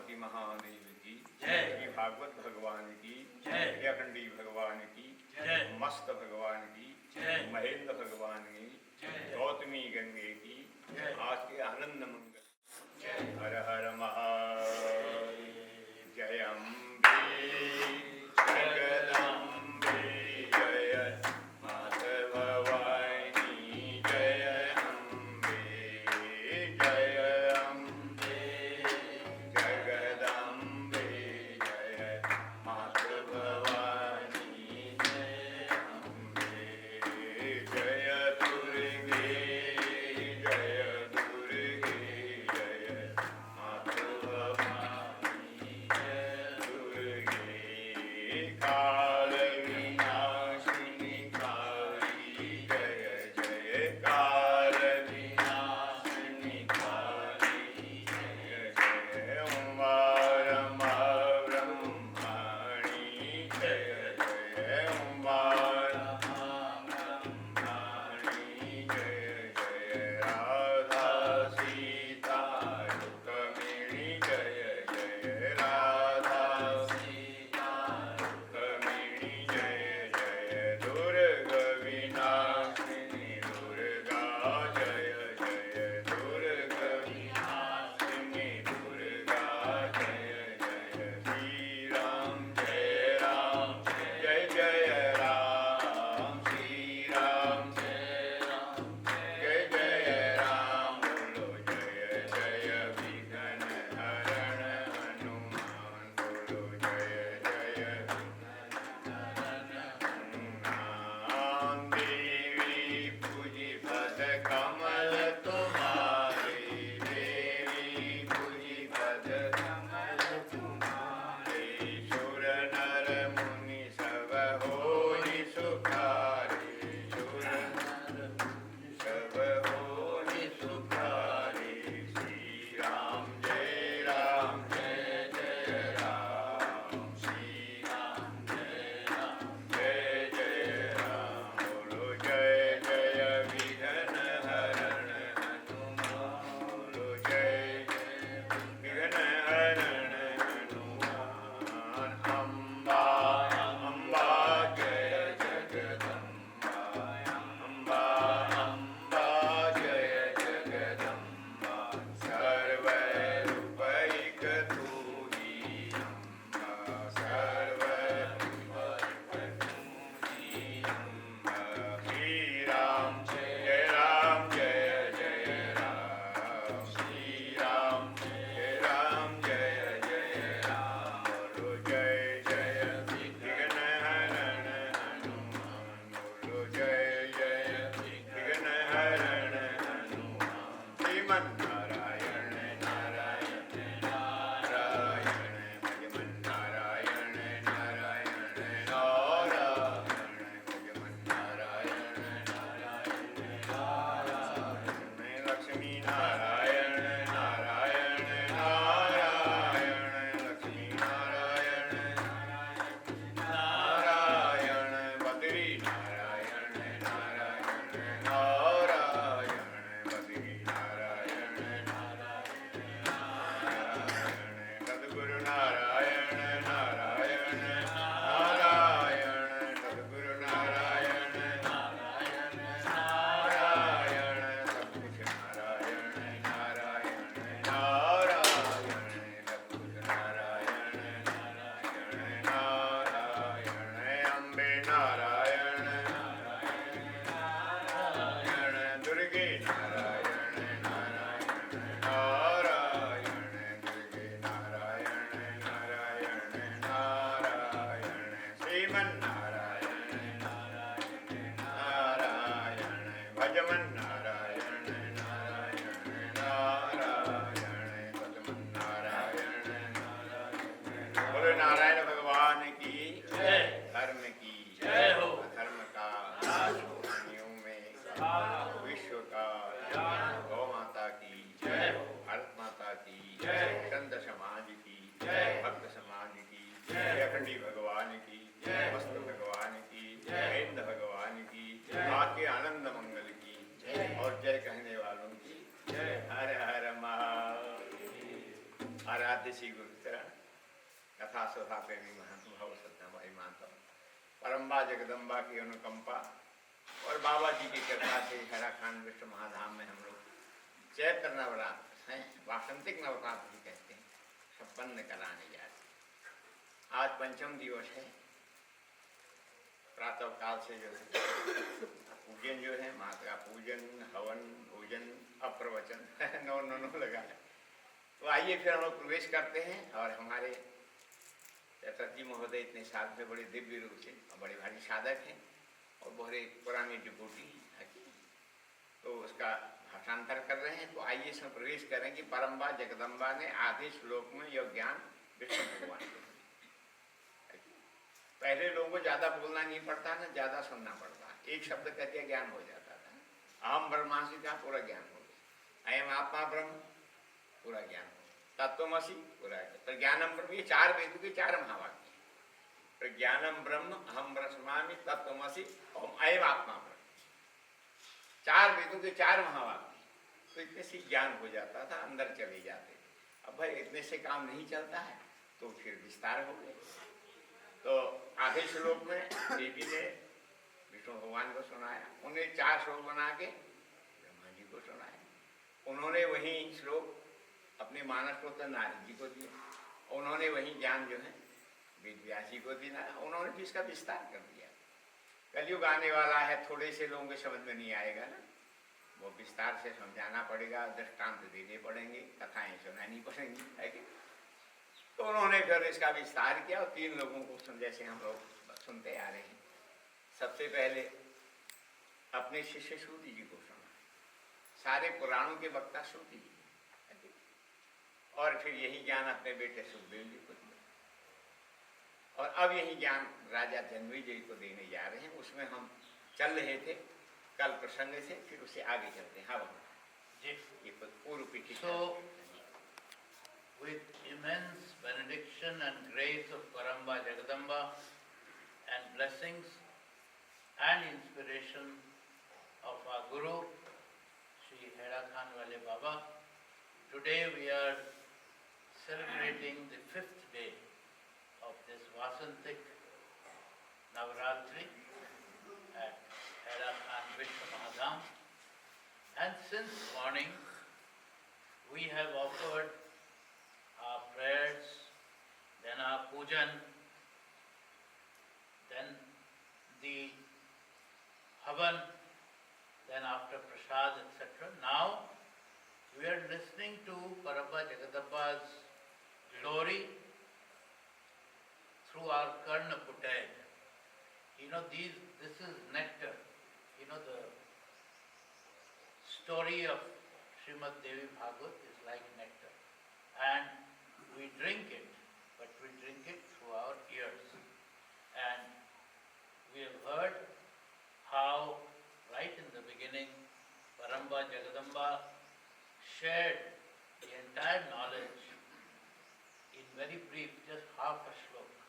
पार्वती महादेव की जय। श्री भागवत भगवान की जय। अखंडी भगवान की जय। मस्त भगवान की जय। महेंद्र भगवान की जय। गौतमी गंगे की जय। आज के आनंद मंगल। जय। हर हर महादेव। जय अम्बे जगदम्बे जय माता भवानी जय अम्बे जय अम्बे जगदम्बे जय माता भवानी जय अम्बे जय दुर्गे जय दुर्गे जय माता भवानी जय दुर्गे काल विनाशिनी काली जय जय काल विनाशिनी काली जय जय ओंकार ब्रह्मणि जय जय ओंकार ब्रह्मणि जय जय राधा सीता रुक्मिणी जय जय राधा सीता रुक्मिणी जय जय दुर्गा विनाशिनी दुर्गा जय जय दुर्गा विनाशिनी दुर्गा जय जय श्री राम जय राम जय जय राम श्री राम जय राम जय जय राम बोलो जय जय विघ्न हरण हनुमान बोलो जय जय हनुमान देवी पूजी पद कमल तुम्हारे देवी पूजी पद कमल तुम्हारे सुर नर मुनि सब होई सुखारे सुर नर मुनि सब होई सुखारे श्री राम जय जय राम श्री राम जय राम बोलो जय जय विघ्न हरण हनुमान बोलो जय जय विघ्न हरण हनुमान अम्बा अम्बा जय जगदम्बा अम्बा अम्बा जय जगदम्बा सर्वरूपैक तू ही अम्बा सर्वरूपैक तू ही अम्बा श्री राम जय जय राम श्री राम जय जय राम बोलो जय जय विघ्न हरण हनुमान बोलो जय जय विघ्न हरण हनुमान श्रीमन नारायण नारायण नारायण भजमन नारायण नारायण नारायण भजमन नारायण नारायण नारायण लक्ष्मी नारायण नारायण नारायण लक्ष्मी नारायण नारायण बद्री नारायण नारायण नारायण बद्री नारायण नारायण सद्गुरु नारायण नारायण नारायण सद्गुरु नारायण नारायण नारायण सब कुछ नारायण नारायण नारायण सब कुछ नारायण नारायण नारायण अम्बे नारायण नारायण दुर्गे नारायण नारायण नारायण दुर्गे नारायण नारायण नारायण श्रीमन नारायण नारायण नारायण भजमन नारायण नारायण नारायण भजमन नारायण नारायण बोलो नारायण भगवान की जय। धर्म की जय हो। धर्म का प्राणियों में विश्व का गौ माता की जय हो। भारत माता की जय। संत समाज की जय। भक्त समाज की जय। अखंडी भगवान की जय। मस्त भगवान की जय। महेंद्र भगवान की जय। आके आनंद मंगल की और जय कहने वालों की जय। हर हर महादेव। आराध्य श्री गुरुचरण कथा सथा प्रेमी महानुभाव श्रद्धा मानता हूँ। परम्बा जगदम्बा की अनुकंपा और बाबा जी की कृपा से हैराखान विश्व महाधाम में हम लोग चैत्र नवरात्र हैं, वासंतिक नवरात्र भी कहते हैं, संपन्न कराने जा रहे हैं। आज पंचम दिवस है। प्रातः काल से जो है पूजन जो है, माता का पूजन, हवन, भोजन, अप्रवचन नौ नौ नौ लगा है। तो आइए फिर हम लोग प्रवेश करते हैं। और हमारे चतुर्थी महोदय इतने साल में बड़े दिव्य रूप से और बड़े भारी साधक हैं और बड़े पुराने डिपोटी हैं, तो उसका भाषांतर कर रहे हैं। तो आइए इसमें प्रवेश करें कि परम्बा जगदम्बा ने आधे श्लोक में यह ज्ञान विष्णु भगवान को। पहले लोगों को ज़्यादा बोलना नहीं पड़ता ना, ज़्यादा सुनना पड़ता। एक शब्द कहते ज्ञान हो जाता था। अहम ब्रह्मास्मि का पूरा ज्ञान हो गया, अयम आत्मा ब्रह्म पूरा ज्ञान हो गया, तत्त्वमसि पूरा। प्रज्ञानम ब्रह्म, ये चार वेदों के चार महावाक्य। प्रज्ञानम ब्रह्म, अहम ब्रह्मास्मि, तत्त्वमसि और अयम आत्मा ब्रह्म, चार वेदों के चार महावाक्य। तो इतने से ज्ञान हो जाता था, अंदर चले जाते थे। अब भाई इतने से काम नहीं चलता है, तो फिर विस्तार हो गए। तो आधे श्लोक में देवी ने विष्णु भगवान को सुनाया, उन्हें चार श्लोक बना के ब्रह्मा जी को सुनाया। उन्होंने वही श्लोक अपने मानस पुत्र नारद जी को दिया, उन्होंने वही ज्ञान जो है वेद व्यास जी को दिया, उन्होंने भी इसका विस्तार कर दिया। कलयुग आने वाला है, थोड़े से लोगों के समझ में नहीं आएगा ना, वो विस्तार से समझाना पड़ेगा, दृष्टांत देने पड़ेंगे, कथाएं सुनानी पड़ेंगी, है कि। तो उन्होंने फिर इसका विस्तार किया और तीन लोगों को जैसे हम लोग सुनते आ रहे हैं। सबसे पहले अपने शिष्य सूति जी को सुना, सारे पुराणों के वक्ता सूति जी, और फिर यही ज्ञान अपने बेटे सुखदेव जी को दिया। और अब यही ज्ञान राजा जन्मेजय जी को देने जा रहे हैं। उसमें हम चल रहे थे कल प्रसंग से, फिर उससे आगे चलते हैं। हाँ जी, ये पूर्व पीठी। With immense benediction and grace of Paramba Jagadamba and blessings and inspiration of our Guru, Sri Hera Khan Wale Baba, today we are celebrating the 5th day of this Vasantik Navaratri at Hera Khan Vishnu Mahadam. And since morning we have offered our prayers, then our pujan, then the havan, then after prasad, etc. Now we are listening to Paramba Jagadamba's glory through our Karna Putay. You know, this is nectar. You know, the story of Srimad Devi Bhagavad is like nectar. And we drink it, but we drink it through our ears. And we have heard how, right in the beginning, Paramba Jagadamba shared the entire knowledge in very brief, just half a shloka.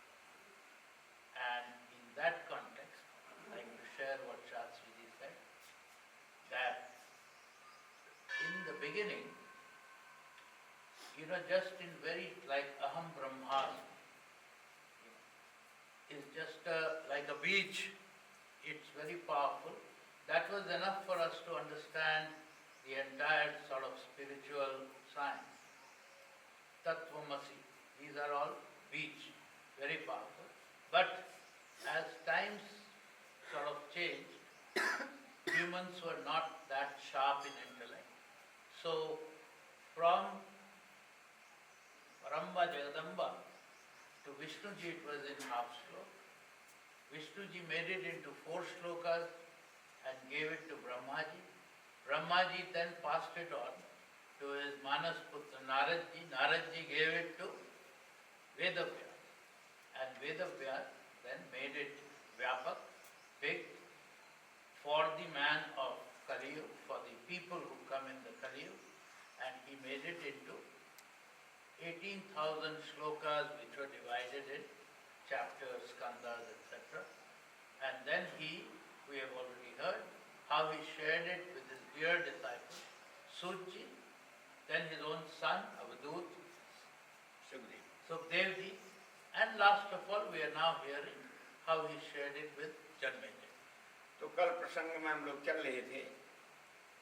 And in that context, I'd like to share what Shastriji said, that in the beginning, you know, just in very, like Aham Brahmasmi, is just like a beach. It's very powerful. That was enough for us to understand the entire sort of spiritual science. Tattvamasi, these are all beach, very powerful. But as times sort of changed, humans were not that sharp in intellect. So from Paramba Jagadamba to Vishnuji, it was in half sloka. Vishnuji made it into 4 slokas and gave it to Brahmaji. Brahmaji then passed it on to his Manas Putra Naradji. Naradji gave it to Vedavyas. And Vedavyas then made it Vyapak, big, for the man of Kaliyug, for the people who come in the Kaliyug. And he made it into 18,000 shlokas, which were divided in chapters, skandhas, etc. And then we have already heard how he shared it with his dear disciple, Sujji, then his own son, Avadut, Sukhdev ji, and last of all we are now hearing how he shared it with Janmejay. तो कल प्रसंग में हम लोग चल रहे थे,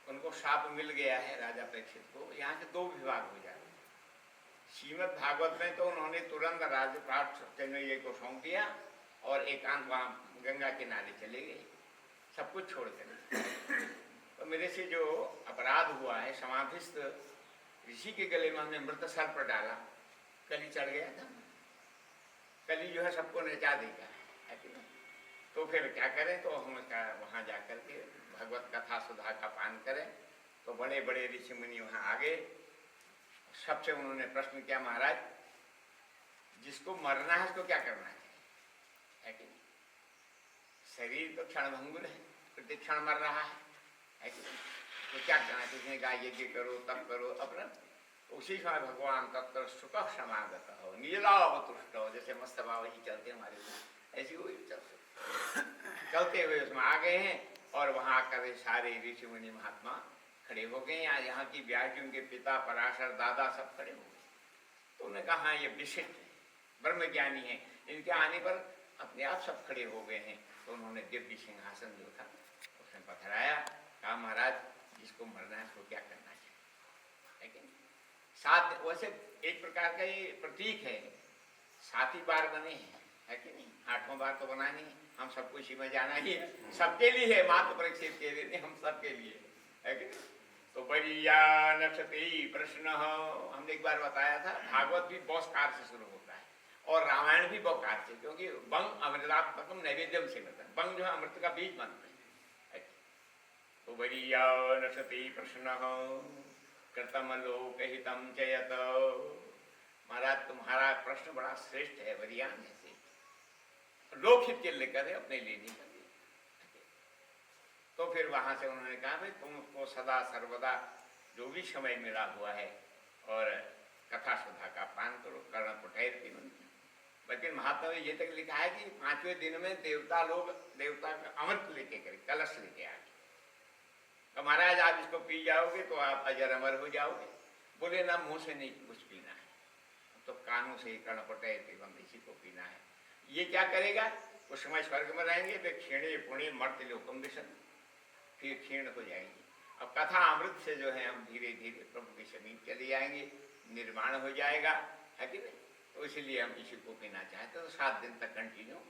उनको शाप मिल गया है राजा परीक्षित को, यहाँ से दो विभाग हो जाए। श्रीमद् भागवत में तो उन्होंने तुरंत राजपाट सत्यमेव को सौंप दिया और एकांत वहाँ गंगा किनारे चले गए, सब कुछ छोड़ कर। तो मेरे से जो अपराध हुआ है, समाधिस्थ ऋषि के गले में हमने मृत सर्प डाला, कली चढ़ गया था, कली जो है सबको नचा देगा, है कि नहीं? तो फिर क्या करें, तो हम वहाँ जा कर के भगवत कथा सुधा का पान करें। तो बड़े बड़े ऋषि मुनि वहाँ आ गए, सबसे उन्होंने प्रश्न किया, महाराज जिसको मरना है उसको क्या करना है कि नहीं? शरीर तो क्षणभंगुर है, प्रत्येक क्षण मर रहा है कि नहीं? तो क्या करना है? किसने कहा यज्ञ करो, तप करो, अपना उसी समय भगवान तत्व सुख समागत हो, नीलावतुष्ट हो, जैसे मस्त बाबा जी चलते हमारे को, ऐसी वही चलते हुए उसमें आ गए हैं। और वहाँ आकर सारे ऋषि मुनि महात्मा खड़े हो गए। यहाँ की व्यास जी, उनके पिता पराशर दादा सब खड़े हो गए। तो उन्होंने कहा हाँ ये विशिष्ट है, ब्रह्मज्ञानी है, इनके आने पर अपने आप सब खड़े हो गए हैं। तो उन्होंने दिव्य सिंहासन जो था उसमें पथराया, कहा महाराज जिसको मरना है उसको क्या करना चाहिए, लेकिन सात वैसे एक प्रकार का ये प्रतीक है, 7 ही बार बने हैं, है कि नहीं? 8वां बार तो बना नहीं, हम सबको इसी में जाना ही है, सबके लिए है, मात्र परीक्षित के लिए नहीं, हम सबके लिए है कि नहीं? तो बढ़िया नक्षते प्रश्न, हमने एक बार बताया था, भागवत भी बौस्कार से शुरू होता है और रामायण भी बौकार से, क्योंकि बंग अमृतात्मकम नैवेद्यम से मतलब बंग जो है अमृत का बीज मंत्र है। तो बढ़िया नक्षते प्रश्न कृतम लोक हितम चयत, महाराज तुम्हारा प्रश्न बड़ा श्रेष्ठ है, वरियान है, लोकहित के लेकर है, अपने लिए नहीं कर। तो फिर वहां से उन्होंने कहा भाई तुमको सदा सर्वदा जो भी समय मिला हुआ है और कथा सुधा का पान करो, कर्ण कुठैर की मंत्र। लेकिन महात्मा ने ये तक लिखा है कि 5वें दिन में देवता लोग देवता का अमृत लेके करे, कलश लेके आगे, तो महाराज आप इसको पी जाओगे तो आप अजर अमर हो जाओगे। बोले ना मुंह से नहीं कुछ पीना है, तो कानों से ही कर्ण कुठैर की मंत्र इसी को पीना है। ये क्या करेगा, उस समय स्वर्ग में रहेंगे, फिर क्षीणे पुणे मर्त लोकम विशन, फिर क्षीण हो जाएंगे। अब कथा अमृत से जो है हम धीरे धीरे प्रभु के समीप चले जाएंगे, निर्माण हो जाएगा, है कि नहीं? तो इसलिए हम इसी को पीना चाहते, तो 7 दिन तक कंटिन्यू।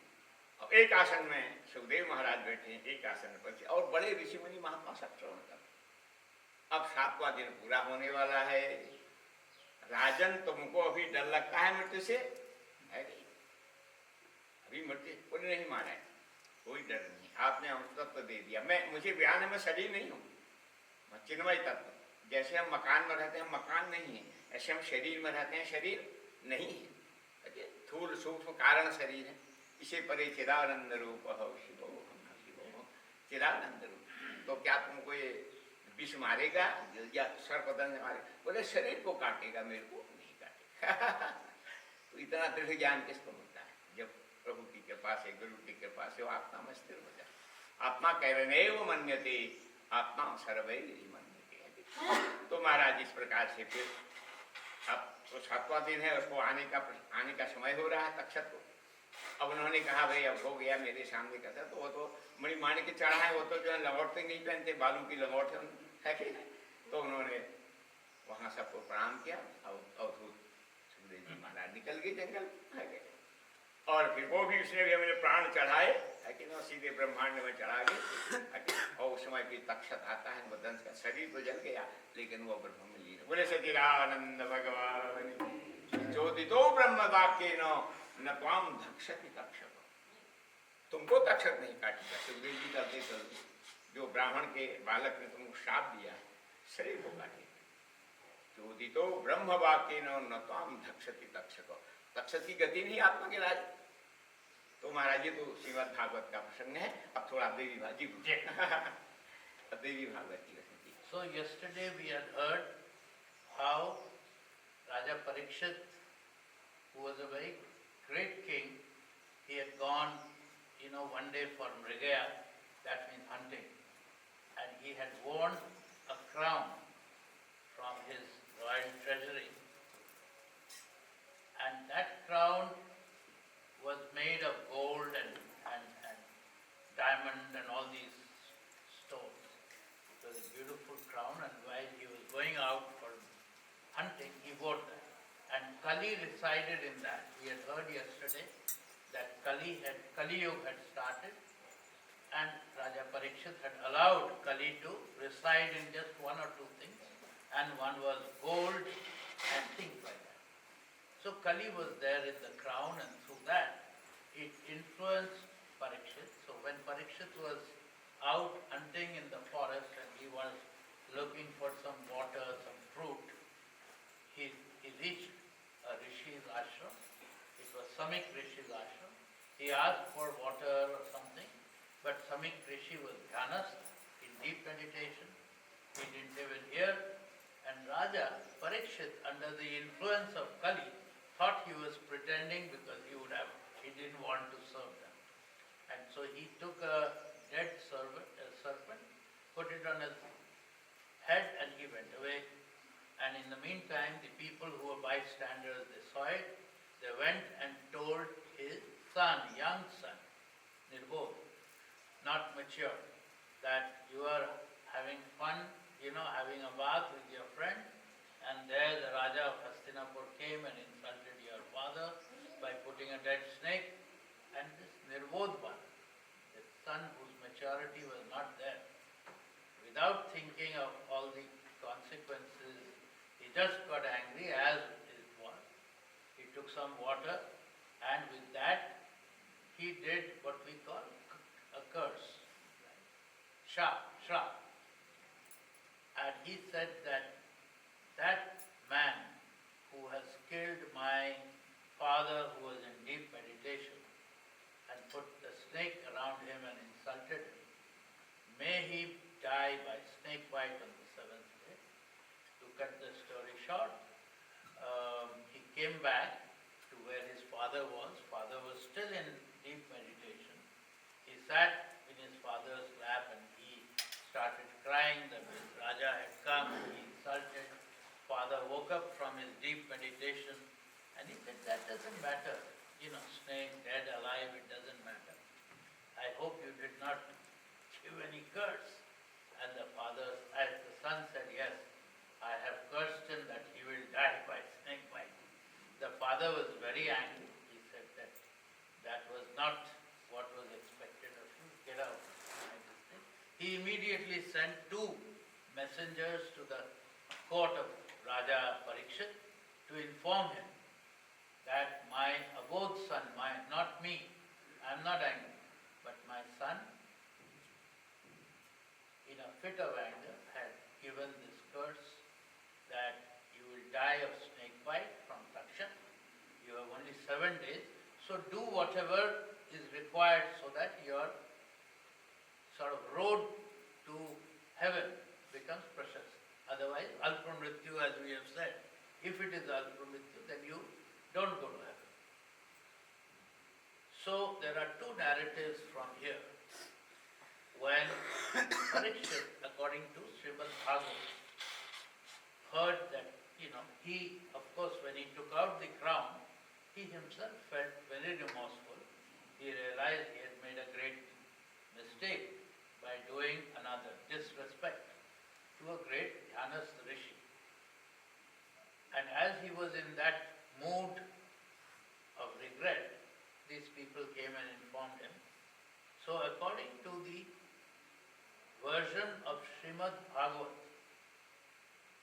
अब एक आसन में सुखदेव महाराज बैठे हैं, एक आसन पर और बड़े ऋषि मुनि महात्मा सब श्रवण कर। अब 7वां दिन पूरा होने वाला है। राजन तुमको अभी डर लगता है मृत्यु से, है कि अभी मृत्यु को नहीं माना है, कोई डर नहीं, आपने अमृतत्व दे दिया। मुझे बयान है, मैं शरीर नहीं हूँ, मैं चिन्मय तत्व। जैसे हम मकान में रहते हैं, मकान नहीं है, ऐसे हम शरीर में रहते हैं, शरीर नहीं है। थूल सूक्ष्म कारण शरीर है, इसे परे चिदानंद रूप हो शिवो शिवो चिदानंद रूप। तो क्या तुमको ये विष मारेगा या सर्पदंश मारे? बोले शरीर को काटेगा, मेरे को नहीं काटेगा। तो इतना दृढ़ ज्ञान किसको मिलता है? जब प्रभु की कृपा से, गुरु की कृपा से वो आत्मा में स्थिर हो जाए। आत्मा कैरनेव मन्यते, आत्मा सर्वैव मन्यते। तो महाराज इस प्रकार से फिर अब तो 7वां दिन है, उसको आने का समय हो रहा है तक्षक को। अब उन्होंने कहा भाई अब हो गया मेरे सामने का था, तो वो तो मणिमाणिक के चढ़ा है, वो तो जो है लंगोट नहीं पहनते, बालू की लंगोट है कि। तो उन्होंने वहाँ सबको प्रणाम किया। अवधूत सुखदेव जी महाराज निकल गए जंगल, है कि। और फिर वो भी उसने भी हमें प्राण चढ़ाए, है कि ना, सीधे ब्रह्मांड में चढ़ा गए। और उस समय भी तक्षक आता है, वो दंश का शरीर तो जल गया, लेकिन वो ब्रह्म में लीन। बोले सचिदानंद भगवान ज्योतितो ब्रह्म वाक्य न त्वाम धक्षति तक्षक, तुमको तक्षक नहीं काटेगा। सुखदेव जी करते चलते, जो ब्राह्मण के बालक ने तुमको श्राप दिया है, शरीर को काटेगा। ज्योतितो ब्रह्म वाक्य न त्वाम धक्षति तक्षक, तक्षक की गति नहीं आत्मा के राज। तो महाराज जी तो श्रीमद् भागवत का प्रसंग है। अब थोड़ा देवी भाजी देवी भागवत की। So yesterday we had heard how Raja Parikshit, who was a very great king, he had gone, one day for Mrigaya, that means hunting, and he had worn a crown from his royal treasury, and that crown was made of gold and diamond and all these stones. It was a beautiful crown, and while he was going out for hunting, he wore that. And Kali resided in that. We had heard yesterday that Kali Yuga had started, and Raja Parikshit had allowed Kali to reside in just one or two things, and one was gold and things like that. So Kali was there in the crown, and through that it influenced Parikshit. So when Parikshit was out hunting in the forest and he was looking for some water, some fruit, he reached a Rishi's ashram. It was Samik Rishi's ashram. He asked for water or something, but Samik Rishi was dhyanast, in deep meditation. He didn't even hear. And Raja Parikshit, under the influence of Kali, thought he was pretending because he didn't want to serve them. And so he took a dead serpent, put it on his head, and he went away. And in the meantime, the people who were bystanders, they saw it. They went and told his son, young son, Nirbodh, not mature, that you are having fun, having a bath with your friend, and there the Raja of Hastinapur came and insulted your father by putting a dead snake. And this Nirbodh one, the son whose maturity was not there, without thinking of all the consequences, he just got angry, as it was. He took some water, and with that he did what we call a curse. Shrap. And he said that man who has killed my father, who was in deep meditation, and put the snake around him and insulted him, may he die by snake bite on the seventh day. To cut the story short, he came back to where his father was. Father was still in deep meditation. He sat in his father's lap and he started crying that his Raja had come, he insulted. Father woke up from his deep meditation and he said, that doesn't matter. Snake, dead, alive, it doesn't matter. I hope you did not give any curse. And the son said, yes, I have cursed him that he will die by snake bite. The father was very angry. He said that was not what was expected of you. Get out. He immediately sent 2 messengers to the court of Raja Parikshit to inform him that my abode son, not me, I am not angry, but my son, in a fit of anger, had given this curse that you will die of snake bite from Takshan. You have only 7 days, so do whatever is required so that your sort of road to heaven becomes precious. Otherwise, Alpamrityu, as we have said, if it is Alpamrityu, then you don't go to heaven. So there are 2 narratives from here. When Parikshit, according to Srimad Bhagavatam, heard that, he, of course, when he took out the crown, he himself felt very remorseful. He realized he had made a great mistake by doing another disrespect to a great dhyanast rishi. And as he was in that mood of regret, these people came and informed him. So according to the version of Srimad Bhagavatam,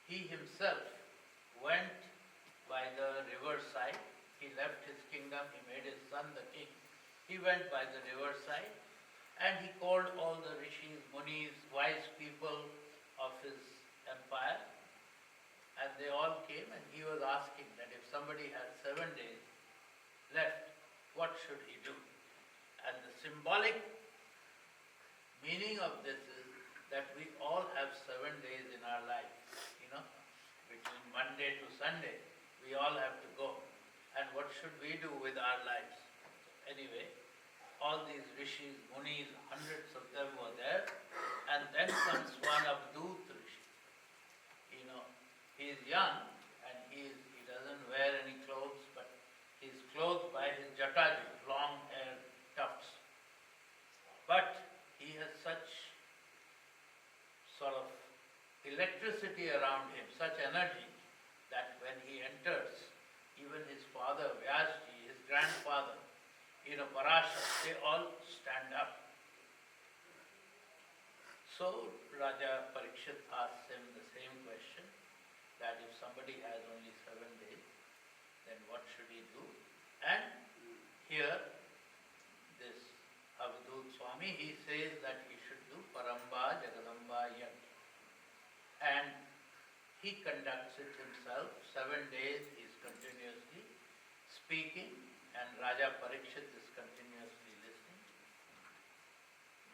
he himself went by the riverside. He left his kingdom, he made his son the king. He went by the riverside and he called all the rishis, munis, wise people of his empire, and they all came, and he was asking that if somebody has 7 days left, what should he do? And the symbolic meaning of this is that we all have 7 days in our life, between Monday to Sunday, we all have to go. And what should we do with our lives? Anyway, all these rishis, munis, hundreds of them were there, and then comes one Avadut Rishi. He is young and he doesn't wear any clothes, but his clothes such energy that when he enters, even his father, Vyasji, his grandfather, Parashar, they all stand up. So Raja Parikshit asks him the same question, that if somebody has only 7 days, then what should he do? And here, this Avadut Swami, he says that he should do Paramba Jagadamba Yajna. And he conducts it himself. 7 days he is continuously speaking, and Raja Parikshit is continuously listening.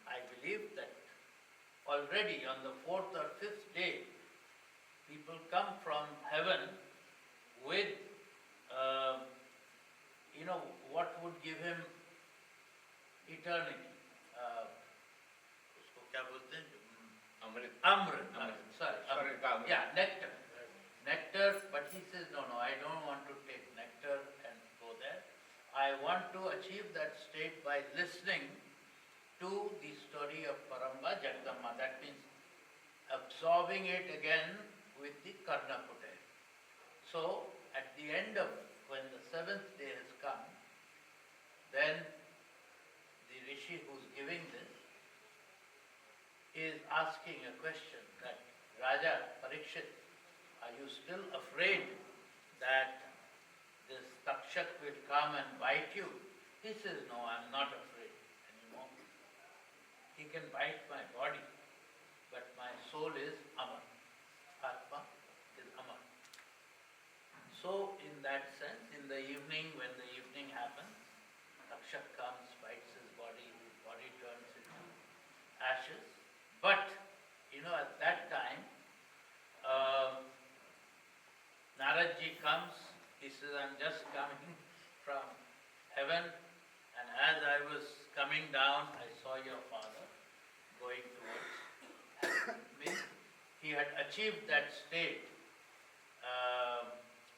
I believe that already on the 4th or 5th day, people come from heaven with, what would give him eternity. उसको क्या बोलते हैं? अमृत. Amrit. Sorry. Sorry, Amrit. Yeah, nectar. Nectar, but he says, no, I don't want to take nectar and go there. I want to achieve that state by listening to the story of Paramba Jagadamba. That means absorbing it again with the Karnapute. So, at the end of, when the 7th day has come, then the Rishi who's giving this is asking a question that, Raja Parikshit, are you still afraid that this Takshak will come and bite you? He says, no, I'm not afraid anymore. He can bite my body, but my soul is Amar. Atma is Amar. So, in that sense, in the evening, when the evening happens, Takshak comes, bites his body turns into ashes. But, at that time, Naradji comes, he says, I'm just coming from heaven, and as I was coming down, I saw your father going towards heaven. Means he had achieved that state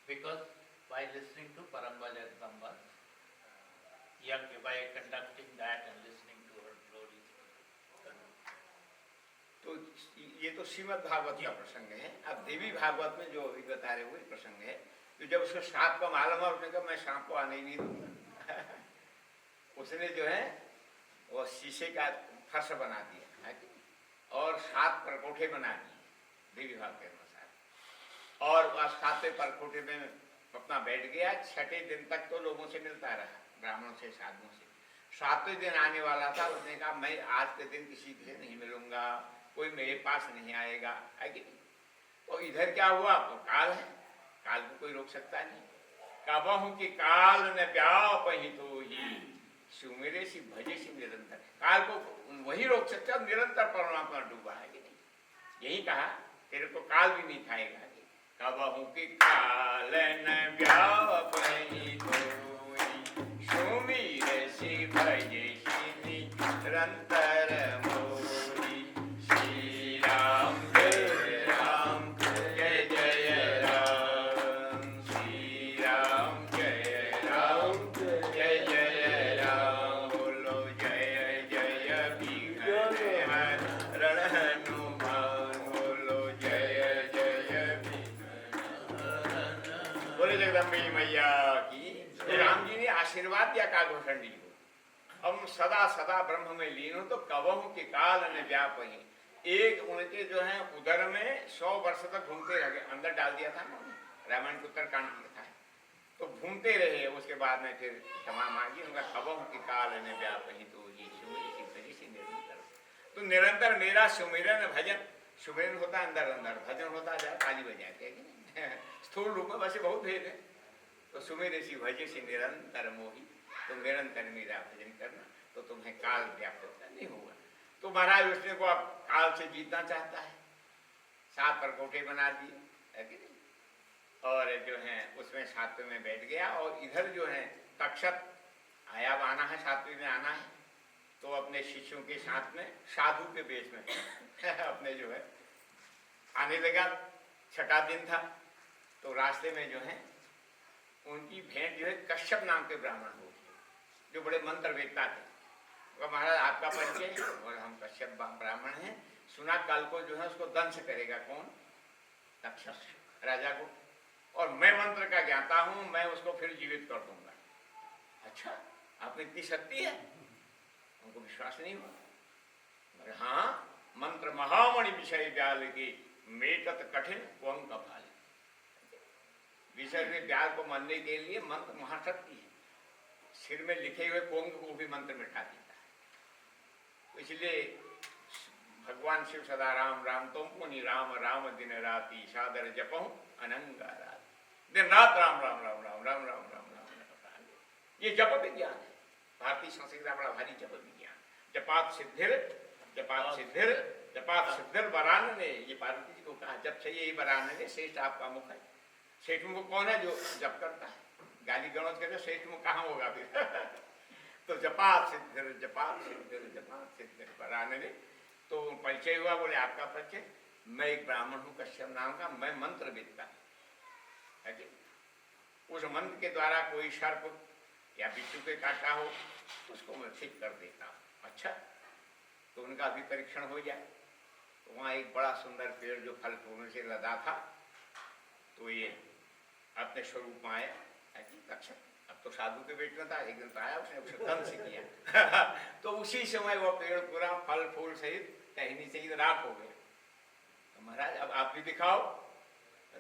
because by listening to Paramba Jagadamba's yajna, by conducting that and listening to her glories. तो ये तो श्रीमद् भागवत का प्रसंग है. अब देवी भागवत में जो अभी बता रहे वही प्रसंग है. तो जब उसको सांप का मालूम है, उसने कहा मैं सांप को आने ही नहीं दूंगा. उसने जो है वो शीशे का फर्श बना दिया और 7 परकोठे बना दिए देवी भाग के अनुसार, और 7वें परकोठे में अपना बैठ गया. 6ठे दिन तक तो लोगों से मिलता रहा, ब्राह्मणों से, साधुओं से. 7वें दिन आने वाला था, उसने कहा मैं आज के दिन किसी से नहीं मिलूंगा, कोई मेरे पास नहीं आएगा, है कि नहीं. तो इधर क्या हुआ, तो काल है, काल को कोई रोक सकता नहीं. कबहु कि काल न व्यापहि तोहि सुमिरे सी भजे सी निरंतर. काल को वही रोक सकता है, निरंतर परमात्मा डूबा है कि नहीं. यही कहा, तेरे को काल भी नहीं खाएगा. कबहु कि काल न व्यापहि तोहि सुमिरे सी भजे सी निरंतर मोहि. श्री राम जय राम जय जय राम. श्री राम जय राम जय जय राम. बोलो जय जय विघ्न हरण हनुमान. बोलो जय जय विघ्न हरण. बोले जगदम्बे मैया की. राम जी ने आशीर्वाद दिया कालभूषण जी को, हम सदा सदा ब्रह्म में लीन हो. तो कबहु के काल ने व्यापहि, एक उनके जो है उदर में 100 वर्ष तक घूमते रहे. अंदर डाल दिया था ना, रामायण के उत्तरकांड में लिखा है. तो घूमते रहे. उसके बाद में फिर क्षमा मांगी. उनका कबहु के काल ने व्यापहि तोहि सुमिरि भजि सी निरंतर. तो निरंतर मेरा सुमिरन भजन, सुमिरन होता है अंदर अंदर, भजन होता है ताली बजाते हैं. स्थूल रूप में वैसे बहुत भेद है. तो सुमिरे सी भजे सी निरंतर मोहि. तो निरंतर मेरा भजन करना, तो तुम्हें काल व्याप्त नहीं होगा. तो महाराज उसने को अब काल से जीतना चाहता है. 7 परकोठे बना दिए, है कि नहीं. और जो है उसमें 7वें में बैठ गया. और इधर जो है तक्षक आया आना है, 7वें में आना है. तो अपने शिष्यों के साथ में साधु के वेश में अपने जो है आने लगा. 6ठा दिन था. तो रास्ते में जो है उनकी भेंट जो है कश्यप नाम के ब्राह्मण हो, जो बड़े मंत्र वेदता थे. तो महाराज आपका परिचय, और हम कश्यप ब्राह्मण हैं. सुना कल को जो है उसको दंश करेगा कौन, तक्षक राजा को, और मैं मंत्र का ज्ञाता हूं, मैं उसको फिर जीवित कर दूंगा। अच्छा, आप में इतनी शक्ति है? उनको विश्वास नहीं हुआ। हाँ, मंत्र महामणि विषय व्याल की मेटत कठिन कुंग कपाल। विषय में व्याल को मानने के लिए मंत्र महाशक्ति है, सिर में लिखे हुए कुंग को भी मंत्र मिटा देता है। इसलिए भगवान शिव सदा राम राम तुम पुनि राम राम दिन राति सादर जपऊं अनंगा रात, दिन रात राम राम राम राम राम राम राम राम। ये जप विज्ञान है, भारतीय संस्कृति का बड़ा भारी जप विज्ञान। जपात सिद्धिर जपात सिद्धिर जपात सिद्धिर वरान ने, ये पार्वती जी को कहा जब से यही वरान ने श्रेष्ठ आपका मुख है। श्रेष्ठ मुख कौन है? जो जप करता है। गाली गलौज करके श्रेष्ठ मुख कहाँ होगा फिर? तो जपात सिद्धिर जपात सिद्धिर जपात सिद्धिर वरान ने। तो परिचय हुआ, बोले आपका परिचय? मैं एक ब्राह्मण हूँ कश्यप नाम का, मैं मंत्र विद्ता है कि उस मंत्र के द्वारा कोई सर्प या बिच्छू के काटा हो उसको मैं ठीक कर देता हूँ। अच्छा, तो उनका भी परीक्षण हो जाए। तो वहाँ एक बड़ा सुंदर पेड़ जो फल फूलों से लदा था, तो ये अपने स्वरूप में आया है कि तक्षक। अब तो साधु के पेट में था, एक दिन तो आया, उसने उसे दंश किया तो उसी समय वो पेड़ पूरा फल फूल सहित टहनी सहित राख हो गए। तो महाराज अब आप भी दिखाओ।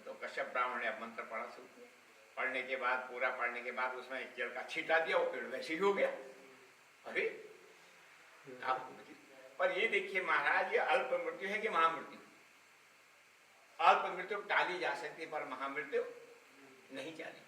तो कश्यप ब्राह्मण ने अब मंत्र पढ़ा शुरू किया। पढ़ने के बाद, पूरा पढ़ने के बाद उसमें एक जल का छींटा दिया, वो पेड़ वैसे ही हो गया। अरे आप पर ये देखिए महाराज, ये अल्प मृत्यु है कि महामृत्यु? अल्प मृत्यु टाली जा सकती, पर महामृत्यु नहीं चाली।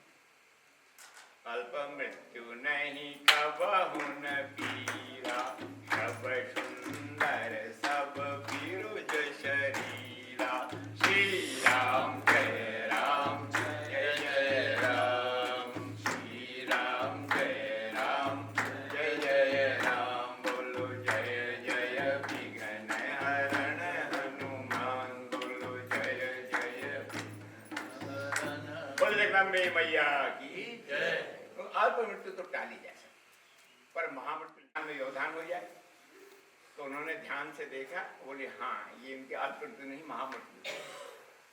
अल्प मृत्यु नहीं कबहु न पीरा, सब सुंदर सब बिरुज शरीरा। श्री राम जय राम जय जय राम, श्री राम जय राम जय जय राम। बोलो जय जय विघ्न हरण हनुमान, बोलो जय जय बोल जगदम्बे मैया की जय। अल्प मृत्यु तो टाली जा सकती, पर महामृत्यु में व्यवधान हो जाए। तो उन्होंने ध्यान से देखा, बोले हाँ ये इनके अल्प मृत्यु नहीं महामृत्यु।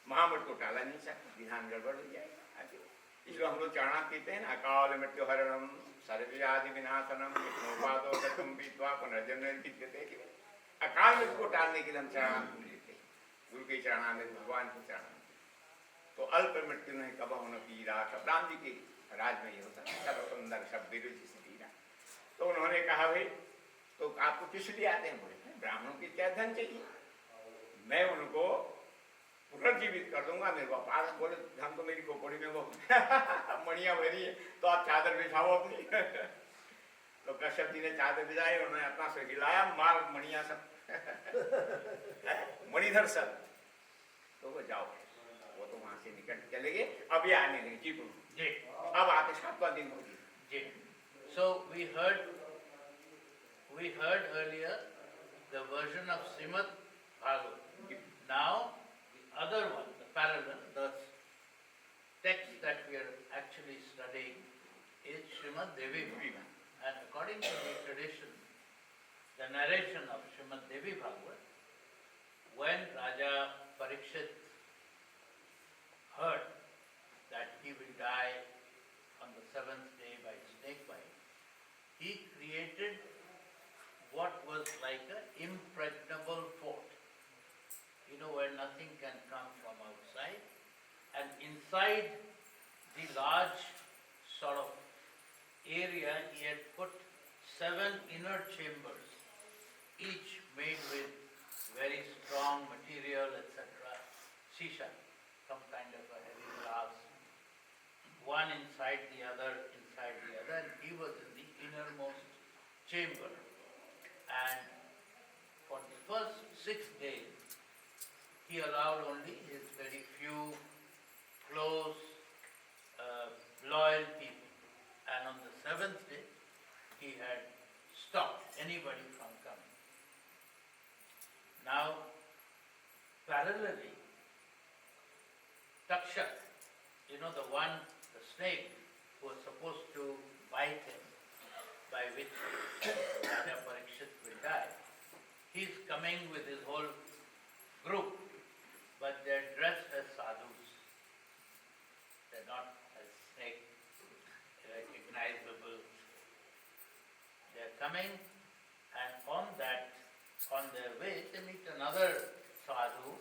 महामृत्यु टाला नहीं सकता, विधान गड़बड़ हो जाएगा। इसलिए हम लोग चढ़ा पीते हैं ना, अकाल मृत्यु हरणम सर्वव्याधि विनाशनम विष्णुपादो तम विद्वा पुनर्जन्म विद्यते। अकाल मृत्यु को टालने के लिए हम चरणामृत लेते हैं, गुरु के चरणामृत, भगवान के चरणामृत। तो अल्प मृत्यु नहीं कबहु न पीरा। राम जी के राज में ये होता है, सब सुंदर सब बिरुज शरीरा। तो उन्होंने कहा भाई तो आपको किस लिए आते हैं? बोले ब्राह्मणों की क्या धन चाहिए, मैं उनको पुनर्जीवित कर दूंगा। मेरे को पास बोले धन तो मेरी खोपड़ी में वो मणिया भरी है, तो आप चादर बिछाओ अपनी तो कश्यप जी ने चादर बिछाई, उन्होंने अपना से हिलाया, मार मणिया सब मणिधर सब। तो वो जाओ, वो तो वहां से निकट चले गए। अब ये आने लगे जी गुरु जी, अब आते 7वां दिन हो गया जी। So we heard earlier the version of Srimad Bhagavatam. Now the other one, the parallel, the text that we are actually studying is Srimad Devi Bhagavatam. And according to the tradition, the narration of Srimad Devi Bhagavatam, when Raja Parikshit heard that he will die on the 7th day by snake bite, he created what was like an impregnable fort. You know, where nothing can come from outside. And inside the large sort of area, he had put 7 inner chambers, each made with very strong material, etc. Shisha, some kind of a heavy glass, one inside the other, and he was in the innermost chamber. And for the first 6 days, he allowed only his very few close, loyal people. And on the 7th day, he had stopped anybody from coming. Now, parallelly, Takshak, you know, the snake who was supposed to bite him, by which Raja Parikshit will die, he's coming with his whole group, but they're dressed as sadhu. coming, and on their way, they meet another sadhu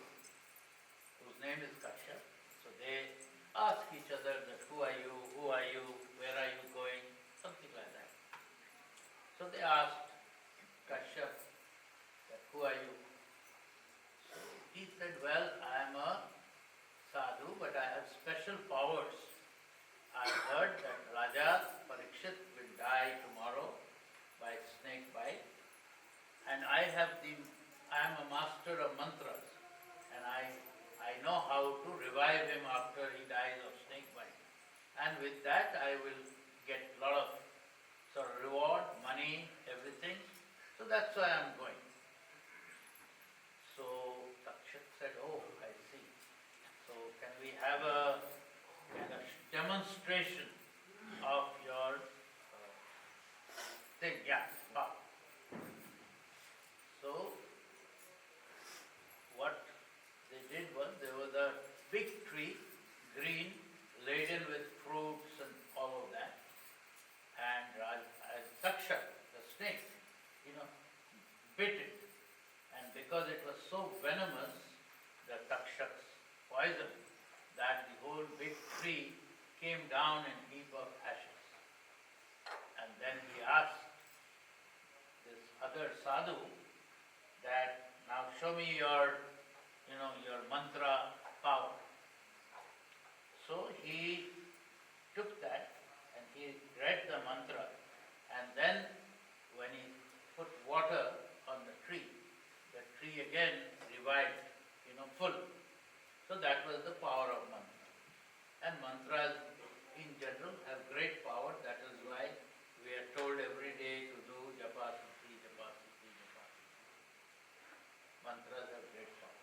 whose name is Kashyap. So they ask each other that who are you, where are you going, something like that. So they asked Kashyap that who are you? So he said, well, I am a sadhu, but I have special powers. I heard that Raja Parikshit will die tomorrow by snake bite, and I am a master of mantras, and I know how to revive him after he dies of snake bite. And with that I will get a lot of sort of reward, money, everything. So that's why I'm going. So Takshak said, oh, I see. So can we have a kind of demonstration of your thing? Yeah. Wow. So what they did was, there was a big tree, green, laden with fruits and all of that. And Takshak, the snake, bit it. And because it was so venomous, the Takshak's poison, that the whole big tree came down in a heap of ashes. And then he asked this other sadhu that, now show me your mantra power. So he took that and he read the mantra, and then when he put water on the tree again revived, full. So that was the power of mantra. And mantras in general have great power. That is why we are told every day to do japa sutti, japa sutti, japa sutti. Mantras have great power.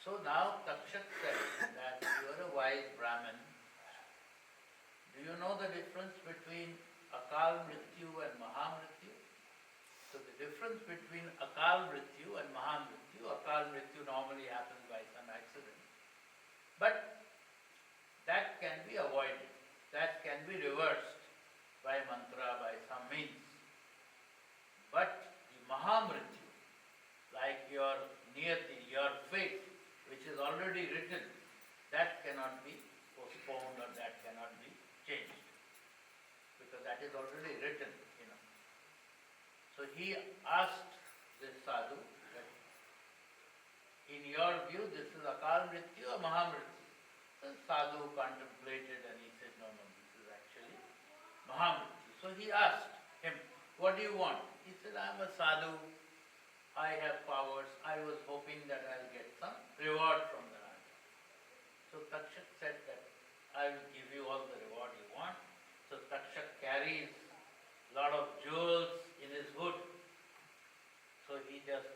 So now Takshak said that you are a wise Brahmin. Do you know the difference between Akal Mrityu and Mahamrityu? So the difference between Akal Mrityu and Mahamrityu, Akal Mrityu normally happens by some accident. But that can be avoided. That can be reversed by mantra, by some means. But the Mahamrityu, like your niyati, your fate, which is already written, that cannot be postponed or that cannot be changed. Because that is already written, So he asked this sadhu that, in your view, this is Akal Mrityu or Mahamrityu? The sadhu contemplated and he said, no, this is actually Mahamrityu. So he asked him, what do you want? He said, I am a sadhu, I have powers, I was hoping that I'll get some reward from the Raja. So Takshak said that, I will give you all the reward you want. So Takshak carries a lot of jewels in his hood. So he just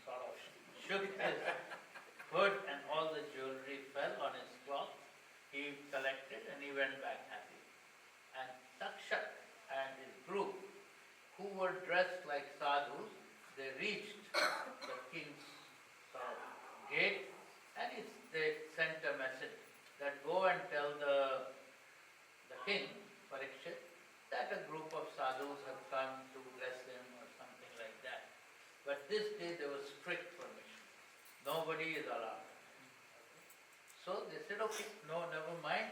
sort of shook his hood and all the jewelry fell on his cloth. He collected and he went back happy. And Takshak and his group, who were dressed like sadhus, they reached the king's gate, and they sent a message that go and tell the king, Parikshit, that a group of sadhus have come to bless him or something like that. But this day there was strict permission. Nobody is allowed. So they said, okay, no, never mind.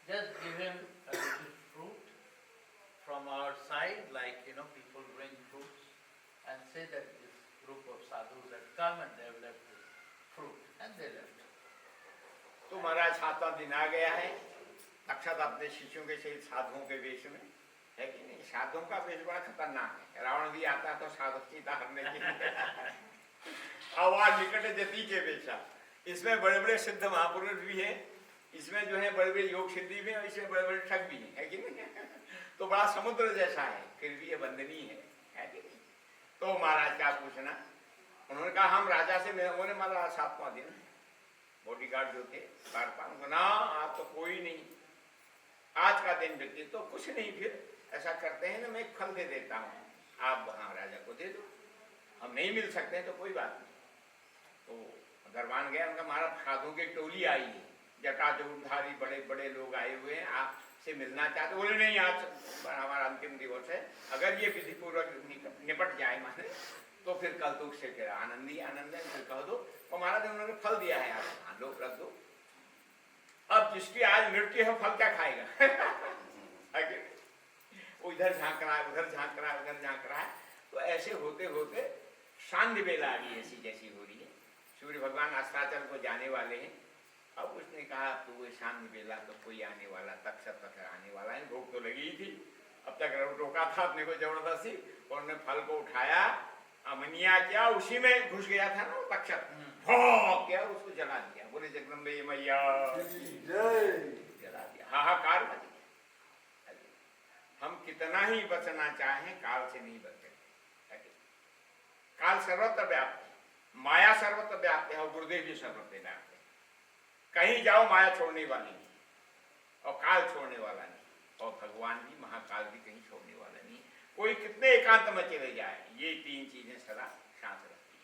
Just give him a little fruit from our side, like, people bring fruits, and say that this group of sadhus had come and they have left this fruit. And they left. तो महाराज 7वां दिन आ गया है। तक्षक अपने शिष्यों के सहित साधुओं के वेश में है कि नहीं? साधुओं का वेश बड़ा खतरनाक है। रावण भी आता तो साधु सीता हरने के लिए आवाज निकट जती के वेशा। इसमें बड़े बड़े सिद्ध महापुरुष भी हैं, इसमें जो है बड़े बड़े योग सिद्धि भी है, इसमें बड़े बड़े ठग भी है कि नहीं? तो बड़ा समुद्र जैसा है, फिर भी ये बंदनीय है कि नहीं? तो महाराज क्या पूछना? उन्होंने कहा हम राजा से मिले। उन्होंने मारा 7वां दिन बॉडीगार्ड जो थे बार ना आज तो कोई नहीं, आज का दिन व्यक्ति तो कुछ नहीं, फिर ऐसा करते हैं ना, मैं एक फल दे देता हूँ, आप वहाँ राजा को दे दो, हम नहीं मिल सकते तो कोई बात नहीं। तो दरबान गया, उनका हमारा साधु की टोली आई है, जटाजूटधारी बड़े बड़े लोग आए हुए हैं, आप से मिलना चाहते, बोले नहीं आज हमारा अंतिम दिवस है, अगर ये विधि पूर्वक निपट जाए माने तो फिर कल तो उससे फिर आनंद ही आनंद है, फिर कह दो और महाराज उन्होंने फल दिया है, आप मान लो रख दो। अब जिसकी आज मृत्यु है फल क्या खाएगा वो इधर झांक रहा है, उधर झांक रहा है, उधर झांक रहा है। तो ऐसे होते होते शांति बेला आ गई ऐसी जैसी हो रही है। सूर्य भगवान अस्ताचल को जाने वाले हैं। अब उसने कहा तो वो शांति बेला तो कोई आने वाला तक आने वाला है, भूख तो लगी ही थी, अब तक रोका था अपने को जबरदस्ती, और उन्होंने फल को उठाया, अमनिया क्या उसी में घुस गया था ना तक्षक, क्या उसको जला दिया। बोले जगदम्बे मैया जला दिया, हाहाकार मच गया। हम कितना ही बचना चाहें काल से नहीं बच सकते। काल सर्वत्र व्याप्त है, माया सर्वत्र व्याप्त है और गुरुदेव भी सर्वत्र व्याप्त है। कहीं जाओ माया छोड़ने वाली नहीं और काल छोड़ने वाला नहीं, और भगवान भी महाकाल भी कहीं छोड़ने वाला नहीं। कोई कितने एकांत में चले जाए ये तीन चीजें सदा शांत रखती है।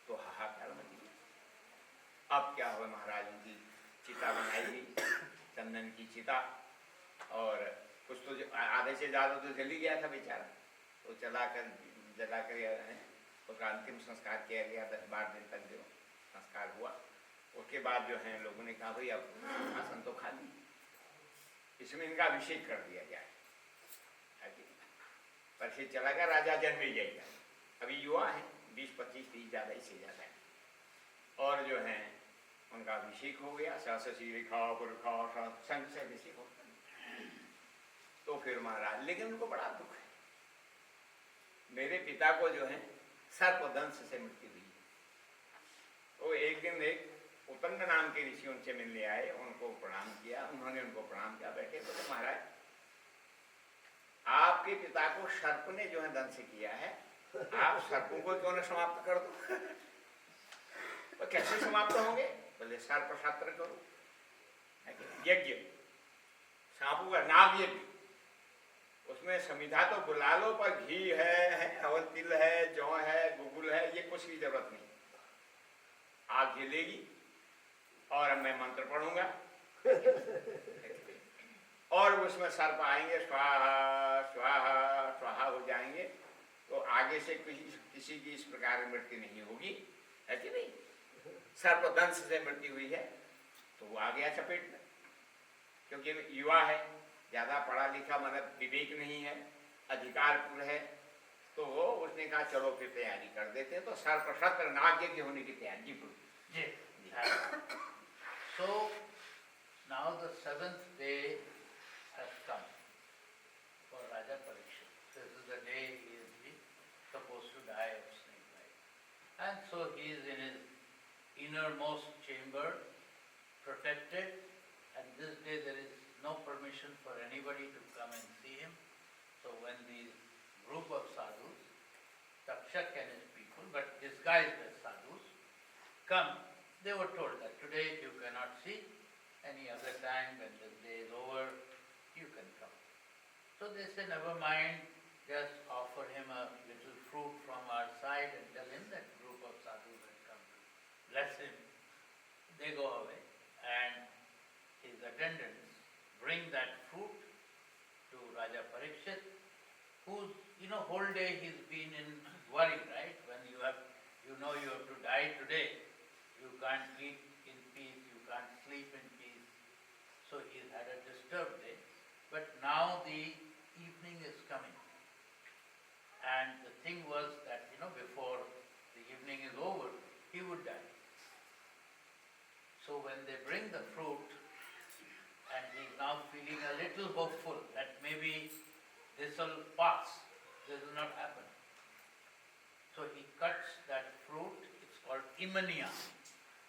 तो हाहाकार मच गया। अब क्या हुआ, महाराज की चिता बनाई गई, चंदन की चिता, और कुछ तो आधे से ज्यादा तो जल ही गया था बेचारा, तो जलाकर उसका अंतिम संस्कार किया गया। 10-12 दिन तक जो संस्कार हुआ, उसके बाद जो है लोगों ने कहा भाई अब सिंहासन तो खाली, इसमें इनका अभिषेक कर दिया जाए। पर फिर चला गया राजा जन्मेजय का, अभी युवा है 20-25-30 ज्यादा इससे ज्यादा है, और जो है उनका अभिषेक हो गया। सहस्री रेखा पुरखा संघ से अभिषेक हो। तो फिर महाराज, लेकिन उनको बड़ा दुख है, मेरे पिता को जो है सर्पदंश से मृत्यु हुई। तो एक दिन एक उत्तंग नाम के ऋषि उनसे मिलने आए, उनको प्रणाम किया, उन्होंने उनको प्रणाम किया, बैठे बोले महाराज आपके पिता को सर्प ने जो है दंश किया है, आप सर्पों को क्यों न समाप्त कर दो। तो कैसे समाप्त होंगे, बोले सर्प शास्त्र करो, यज्ञ सांपों का नाग यज्ञ, उसमें समिधा तो बुला लो पर घी है और तिल है, जौ है, गुगुल है, ये कुछ की जरूरत नहीं। आग जलेगी और मैं मंत्र पढ़ूंगा और उसमें सर्प आएंगे, स्वाहा स्वाहा स्वाहा हो जाएंगे। तो आगे से किसी की इस प्रकार मृत्यु नहीं होगी, है कि नहीं। सर्पदंश से मृत्यु हुई है तो वो आ गया चपेट में, क्योंकि युवा है, ज्यादा पढ़ा लिखा मतलब विवेक नहीं है, अधिकारपुर है, तो उसने कहा चलो फिर तैयारी कर देते हैं। तो सर्पशस्त्र नाग्य की होने की तैयारी जी। So now the 7th day has come for Raja Parikshit. This is the day he is supposed to die of snake bite, and so he is in his innermost chamber, protected. And this day there is no permission for anybody to come and see him. So when these group of sadhus, Takshak and his people, but disguised as sadhus, come, they were told that today you cannot see, any other time when the day is over, you can come. So they say, never mind, just offer him a little fruit from our side and tell him that group of sadhus had come to bless him. They go away and his attendants bring that fruit to Raja Parikshit, who's, whole day he's been in worry, right? When you have to die today, you can't eat in peace, you can't sleep in peace. So he's had a disturbed day. But now the evening is coming. And the thing was that, before the evening is over, he would die. So when they bring the fruit, and he's now feeling a little hopeful that maybe this will pass, this will not happen. So he cuts that fruit, it's called imania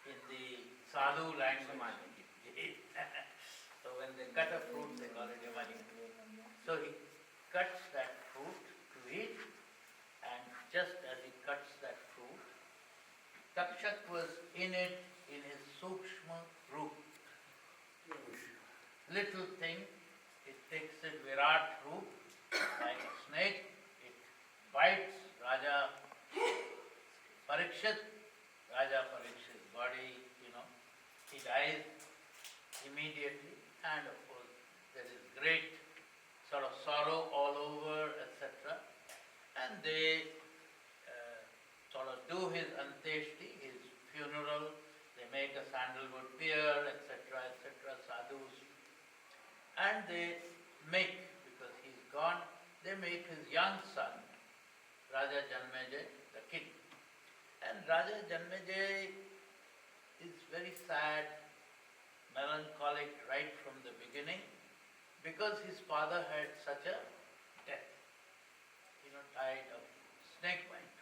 in the sadhu language. So when they cut a fruit, they call it imania. So he cuts that fruit to eat, and just as he cuts that fruit, Takshak was in it in his sukshma roop. Little thing, it takes a Virat roop, like a snake, it bites Raja Parikshit, Parikshit's body, he dies immediately, and of course there is great Raja Janmejay, the king. And Raja Janmejay is very sad, melancholic right from the beginning, because his father had such a death, died of snake bite.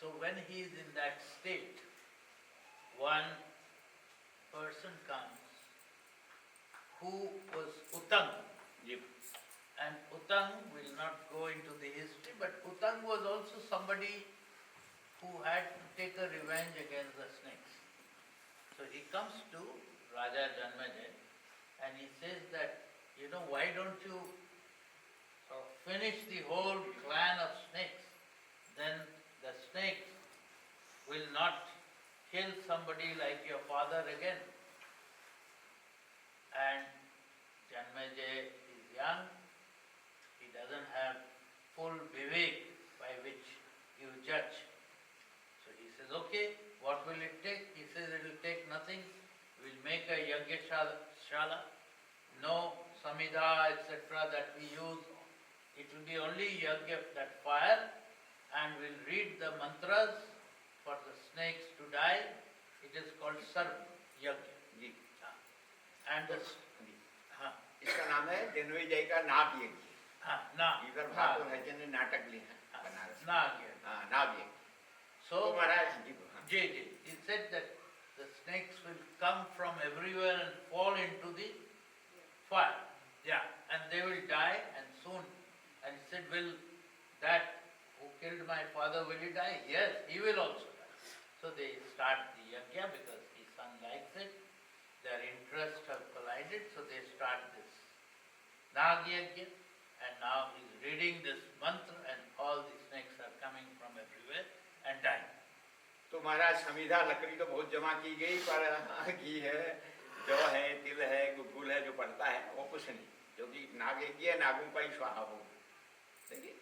So when he is in that state, one person comes who was Utang. And Utang will not go into the history, but Utang was also somebody who had to take a revenge against the snakes. So he comes to Raja Janmejay and he says that, why don't you finish the whole clan of snakes? Then the snakes will not kill somebody like your father again. And Janmejay is young, he doesn't have full vivek by which you judge. So he says, okay, what will it take? He says, it will take nothing. We'll make a Yajna-shala, no samhita, etc. that we use. It will be only yajna, that fire, and we'll read the mantras for the snakes to die. It is called Sarv Yajna. And the इसका नाम है जन्मेजय का नाग यज्ञ। इधर भागवत राजन ने नाटक लिया है बनारस। नाग यज्ञ। So Maharaj he said that the snakes will come from everywhere and fall into the fire. And they will die and soon. And he said, will that who killed my father, will he die? Yes, he will also die. So they start the yajna because his son likes it. Their interests have collided, so they start this Nag Yajna, and now he's reading this mantra and all the snakes are coming from everywhere and dying. तो महाराज समिधा लकड़ी तो बहुत जमा की गई, पर घी है, जौ है, तिल है, गुलगुल है, जो पड़ता है वो कुछ नहीं, क्योंकि नाग यज्ञ है, नागों का ही स्वाहा हो। देखिए,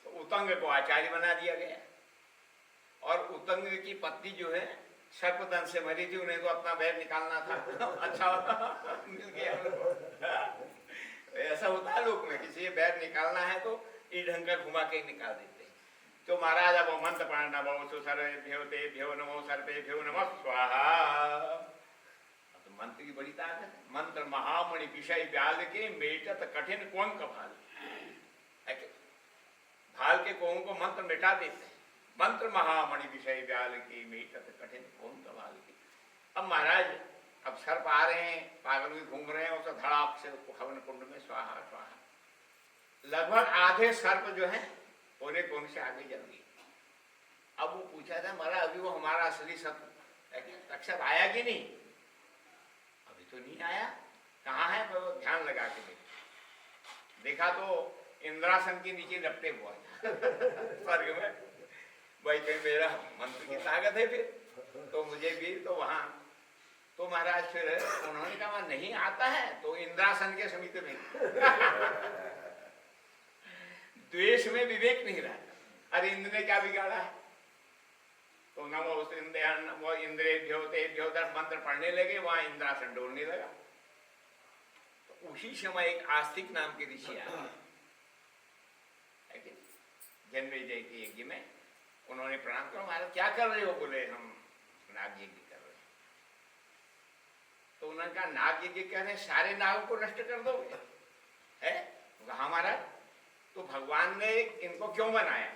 तो उतंग को आचार्य बना दिया गया, और उतंग की पत्नी जो है सर्पदंश से मरी थी, उन्हें तो अपना बैर निकालना था। अच्छा मिल गया उनको। ऐसा होता है लोग में, किसी बैर निकालना है तो इस ढंग का घुमा के निकाल देते हैं। तो महाराज अब मंत्र पढ़ना, नमो सर्वेभ्यो तेभ्यो नमो सर्वेभ्यो नमः स्वाहा। तो मंत्र की बड़ी ताकत है। मंत्र महामणि विषय व्याल के मेटत कठिन कोंक भाल। भाल के कोंक को मंत्र मिटा देते हैं। मंत्र महामणि विषय व्याल की मेटत कठिन कोंक भाल की। अब महाराज अब सर्प आ रहे हैं, पागल भी घूम रहे हैं, उसका धड़ाक से हवन कुंड में स्वाहा स्वाहा। लगभग आधे सर्प जो है कोने कोने से आगे जल गए। अब वो पूछा था, महाराज अभी वो हमारा असली सर्प तक्षक आया कि नहीं? अभी तो नहीं आया। कहाँ है? पर वो ध्यान लगा के देखा तो इंद्रासन के नीचे लपटे हुआ था स्वर्ग में। भाई कहीं मेरा मंत्र की ताकत है फिर तो मुझे भी तो वहां। तो महाराज फिर उन्होंने कहा नहीं आता है तो इंद्रासन के समीप में द्वेष में विवेक नहीं रहा। अरे इंद्र ने क्या बिगाड़ा है? तो नमो वो इंद्रेभ्यो तेभ्यो मंत्र पढ़ने लगे, वहां इंद्रासन डोलने लगा। तो उसी समय एक आस्तिक नाम के ऋषि आए जन्मेजय के यज्ञ में। उन्होंने प्रणाम करो, महाराज क्या कर रहे हो? बोले हम नाग यज्ञ कर रहे हैं। तो उन्होंने कहा नाग यज्ञ कर रहे हैं, सारे नागों को नष्ट कर दोगे? है हमारा तो भगवान ने इनको क्यों बनाया?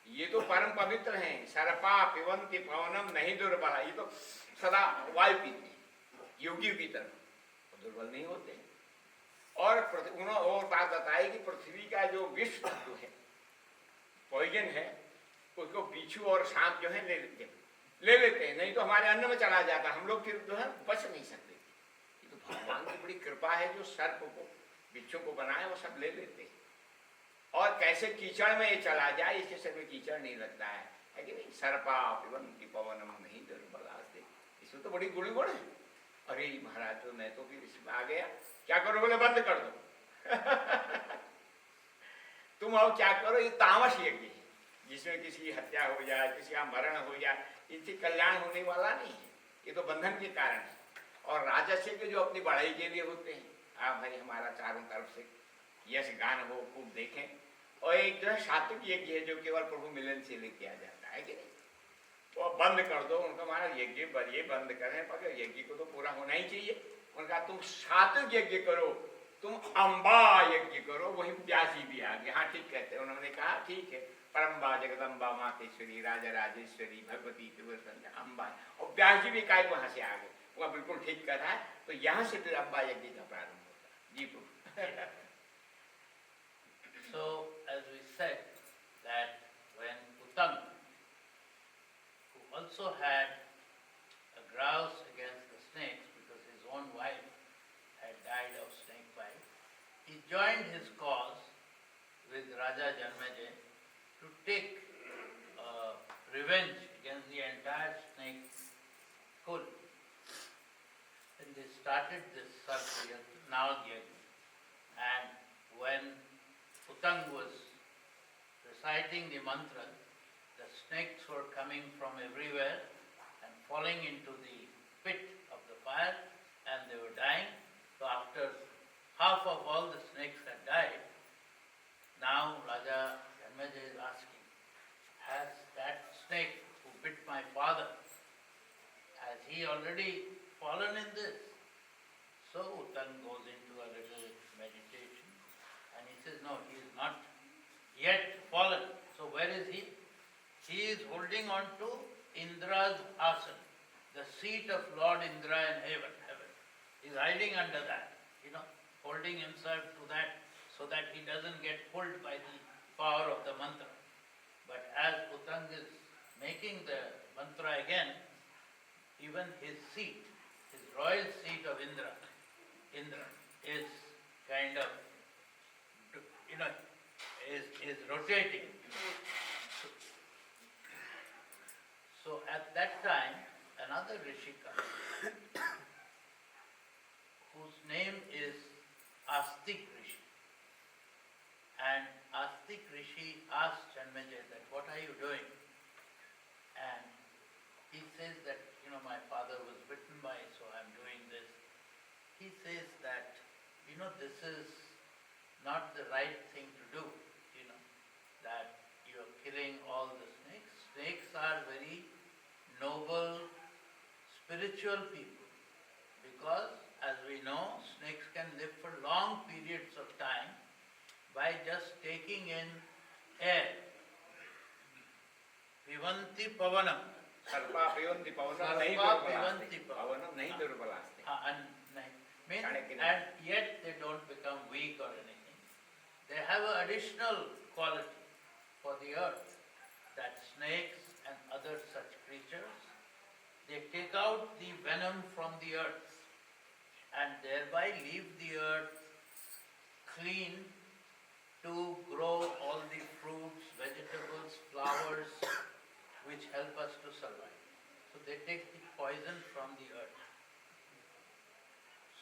ये तो परम पवित्र हैं। सर्पा पिबन्ति पवनम नहीं दुर्बला। ये तो सदा वायु पीते हैं, योगियों की तरह दुर्बल नहीं होते। और उन्होंने और बात बताई कि पृथ्वी का जो विष तत्व है, पॉइजन है, उसको बिच्छू और सांप जो है ले लेते हैं। नहीं तो हमारे अन्न में चला जाता, हम लोग फिर जो है बच नहीं सकते। ये तो भगवान की बड़ी कृपा है, जो सर्प को बिच्छू को बनाए वो सब ले लेते हैं। और कैसे कीचड़ में ये चला जाए, इसके सर में कीचड़ नहीं लगता है कि नहीं? सर्पा पिबन्ति पवनम नहीं दुर्बलास्ते। इसमें तो बड़ी गुण है। अरे महाराज तो मैं तो फिर इसमें आ गया, क्या करो? बोले बंद कर दो तुम अब क्या करो? ये तामस यज्ञ है, जिसमें किसी की हत्या हो जाए, किसी का मरण हो जाए, इससे कल्याण होने वाला नहीं है। ये तो बंधन के कारण है। और राजस्व के जो अपनी बढ़ाई के लिए होते हैं, भाई हमारा चारों तरफ से यश गान हो, खूब देखें, और एक जो है सात्विक यज्ञ है जो केवल प्रभु मिलन से लिए किया जाता है कि नहीं, तो अब बंद कर दो। उनका माना यज्ञ ये बंद करें, पर यज्ञ को तो पूरा होना ही चाहिए। उनका तुम सात्विक यज्ञ करो, तुम अम्बा यज्ञ करो। वही व्यास जी भी आ गए, हाँ ठीक कहते हैं। उन्होंने कहा ठीक है, परम्बा जगदम्बा मातेश्वरी राजा राजेश्वरी भगवती त्रिपुर संध्या अम्बा। और व्यास जी भी काय वहां से आ गए, वह बिल्कुल ठीक कर रहा है। तो यहाँ से फिर अम्बा यज्ञ का प्रारंभ होता है। जी प्रभु। So, as we said, that when Utang, who also had a grouse against the snakes because his own wife had died of snake bite, he joined his cause with Raja Janmejay to take revenge against the entire snake kull. And they started this Sarpa Yajna, Nag Yajna. And when Utang was reciting the mantra, the snakes were coming from everywhere and falling into the pit of the fire, and they were dying. So after half of all the snakes had died, now Raja Janmejay is asking, has that snake who bit my father, has he already fallen in this? So Utang goes into a little meditation and he says, no, he is not yet fallen. So where is he? He is holding on to Indra's asana, the seat of Lord Indra in heaven. He is hiding under that, holding himself to that so that he doesn't get pulled by the power of the mantra. But as Utang is making the mantra again, even his seat, his royal seat of Indra is kind of, is rotating. So at that time, another rishi comes, whose name is Astik Rishi. And Astik Rishi asked Janmejay that, what are you doing? And he says that, my father was bitten by, so I'm doing this. He says that, this is not the right thing to do, that you're killing all the snakes. Snakes are very noble, spiritual people, because as we know, snakes can live for long periods of time by just taking in air. Pivanti pavanam. सर्पा पिबन्ति पवनं नहीं दुर्बलास्ते। And yet they don't become weak or anything. They have an additional quality for the earth, that snakes and other such creatures, they take out the venom from the earth and thereby leave the earth clean to grow all the fruits, vegetables, flowers which help us to survive. So they take the poison from the earth.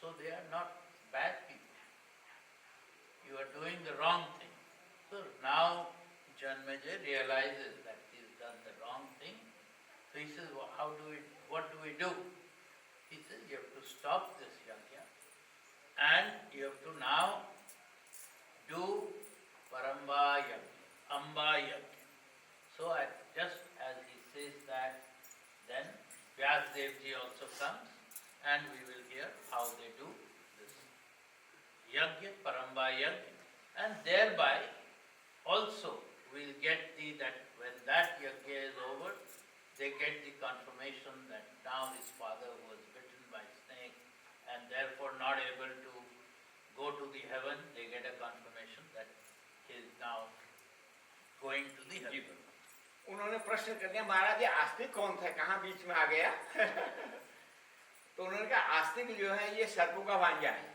So they are not bad people. You are doing the wrong thing. So now Janmejay realizes that he has done the wrong thing. So he says, well, what do we do? He says, you have to stop this yajna and you have to now do Paramba yajna, Amba yajna. So just as he says that, then Vyasdev ji also comes and we will hear how they do this yajna, Paramba yajna, and thereby also we'll get that when that yajna is over, they get the confirmation that now his father was bitten by snake and therefore not able to go to the heaven. They get a confirmation that he is now going to the heaven. उन्होंने प्रश्न कर दिया, महाराज ये आस्तिक कौन था, कहाँ बीच में आ गया? तो उन्होंने कहा आस्तिक जो है ये सर्पों का भांजा है।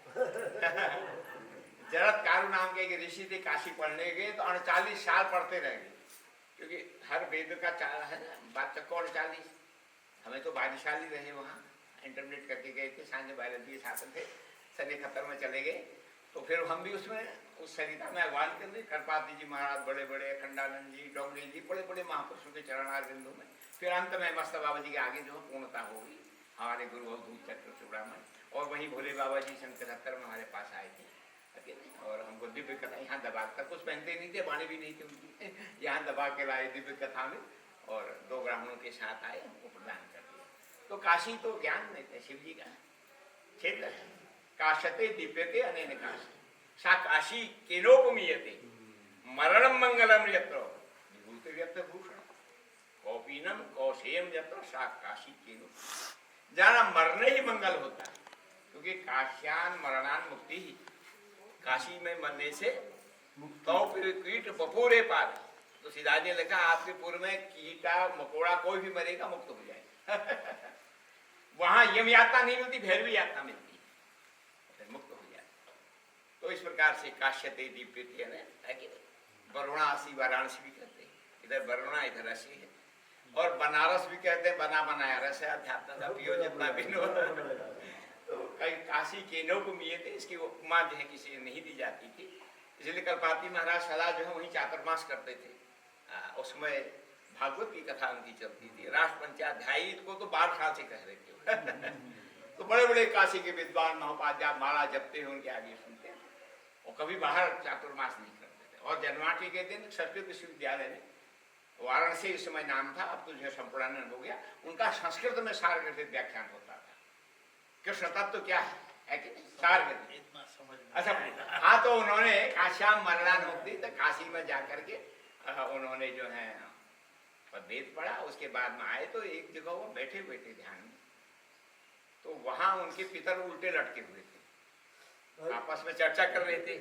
जरद कारु नाम के एक ऋषि थे, काशी पढ़ने गए तो 39 साल पढ़ते रह गए, क्योंकि हर वेद का है ना बात चक्को 39। हमें तो भाग्यशाली रहे, वहाँ इंटरमीडिएट करके गए थे, सांझ बायलजी छात्र थे, सन 71 में चले गए। तो फिर हम भी उसमें उस सरिता में अगवान कर ली। करपाती जी महाराज बड़े बड़े, अखंडानंद जी, डोंगरी जी, बड़े बड़े महापुरुषों के चरणार बिंदु में। फिर अंत में मस्त बाबा जी के आगे जो पूर्णता होगी, हमारे गुरु अवधूत चक्र चूड़ामणि, और वहीं भोले बाबा जी सन 73 में हमारे पास आए थे और हमको दिव्य कथा यहाँ दबा तक कुछ पहनते नहीं थे, वाणी भी नहीं थी उनकी, यहाँ दबा के लाए दिव्य कथा में और 2 ब्राह्मणों के साथ आए, हमको प्रदान कर दिया। तो काशी तो ज्ञान नहीं था, शिव जी का क्षेत्र है। काशते दीप्यते अनेन काशी, सा काशी केनोपमीयते, मरणम मंगलम यत्र विभूति यत्र भूषण, कौपीनम कौशेयम यत्र सा काशी केनो। जाना मरने ही मंगल होता है, क्योंकि काश्यान मरणान मुक्ति ही, काशी में मरने से तो फिर कीट बपोरे पार। तो सीधा ने लिखा आपके पूर्व में कीटा मकोड़ा कोई भी मरेगा मुक्त हो जाए वहां यम यात्रा नहीं मिलती, भैरवी यात्रा मिलती है, मुक्त हो जाए। तो इस प्रकार से काश्यते दीप्यते है कि वाराणसी वाराणसी भी कहते हैं, इधर वरुणा इधर रसी है, और बनारस भी कहते हैं, बना बनाया रस है, अध्यात्म का पियो जितना भी नो। तो कई काशी के नौकमीय थे, इसकी उपमा जो है किसी नहीं दी जाती थी, इसलिए कलपाती महाराज सदा जो है वहीं चातुर्मास करते थे। उसमें भागवत की कथा उनकी चलती थी, राष्ट्र पंचाध्यायी को तो 12 साल से कह रहे थे तो बड़े बड़े काशी के विद्वान महोपाध्याय माला जपते हैं, उनके आगे सुनते हैं, और कभी बाहर चातुर्मास नहीं करते थे। और जन्माष्टमी के दिन संस्कृत विश्वविद्यालय में, वाराणसी इस समय नाम था, अब तो जो संपूर्णानंद हो गया, उनका संस्कृत में सारगर्भित व्याख्यान होता था, कृष्ण तत्व क्या है कि सारगर्भित। अच्छा, हाँ, तो उन्होंने काश्याम मरणान मुक्ति, तो काशी में जाकर के उन्होंने जो है वेद पढ़ा, उसके बाद में आए तो एक जगह वो बैठे हुए थे ध्यान में, तो वहां उनके पितर उल्टे लटके हुए थे, आपस में चर्चा कर रहे थे,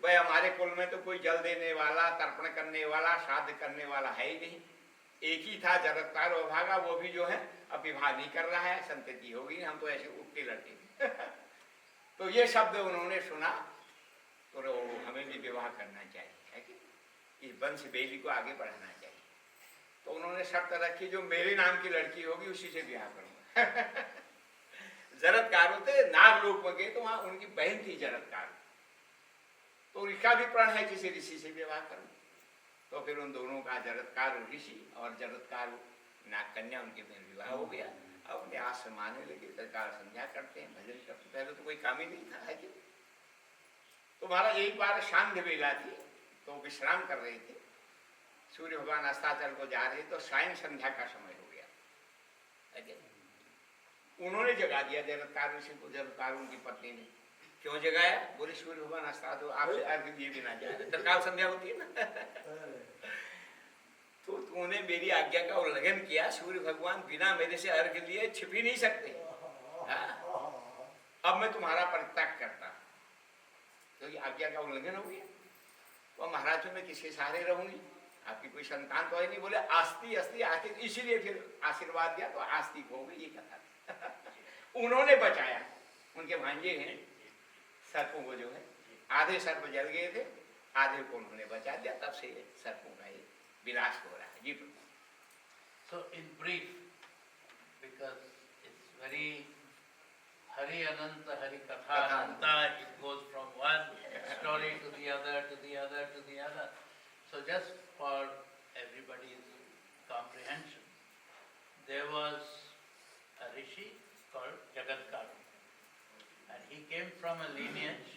भाई हमारे कुल में तो कोई जल देने वाला, तर्पण करने वाला, श्राद्ध करने वाला है ही नहीं, एक ही था जरत्कार वो भागा, वो भी जो है अब विवाह नहीं कर रहा है, संतति होगी, हम तो ऐसे उल्टे लटके तो ये शब्द उन्होंने सुना, तो हमें भी विवाह करना चाहिए, है कि इस वंश बेली को आगे बढ़ाना चाहिए। तो उन्होंने शर्त रखी, जो मेरे नाम की लड़की होगी उसी से ब्याह करूंगा जरत्कार थे, नागलोक में गए तो वहां उनकी बहन थी जरत्कार, तो इसका भी प्रण है किसी ऋषि से विवाह करूं। तो फिर उन दोनों का, जरत्कार ऋषि और जरत्कार नागकन्या, उनके में विवाह हो गया। अब न्यास माने लगे, सरकार संध्या करते हैं, भजन करते, पहले तो कोई काम ही नहीं था, है कि। तो महाराज एक बार शांत बेला थी, तो विश्राम कर रहे थे, सूर्य भगवान अस्ताचल को जा रहे, तो सायं संध्या का समय हो गया, है कि। उन्होंने जगा दिया जरत्कार ऋषि को, जरत्कार उनकी पत्नी ने। क्यों जगाया? बोले सूर्य भगवान अस्ताचल हो, आपसे अर्घ दिए बिना जा रहे, तत्काल संध्या होती है ना तो तूने मेरी आज्ञा का उल्लंघन किया, सूर्य भगवान बिना मेरे से अर्घ लिए छिप ही नहीं सकते। अब मैं तुम्हारा परित्याग करता, तो ये आज्ञा का उल्लंघन हो गया। तो महाराज मैं किसके सहारे रहूंगी, आपकी कोई संतान तो है नहीं। बोले आस्ती अस्ती आस्ती, इसीलिए फिर आशीर्वाद दिया, तो आस्तिक हो गई, ये कथा उन्होंने बचाया। उनके भांजे हैं सर्पों को, जो है आधे सर्प जल गए थे, आधे को उन्होंने बचा दिया, तब से सर्पों का विनाश हो रहा है जी। So in brief, because it's very Hari Ananta, Hari Katha Ananta, it goes from one story to the other, to the other, to the other. So just for everybody's comprehension, there was a rishi called Jagatkaru, and he came from a lineage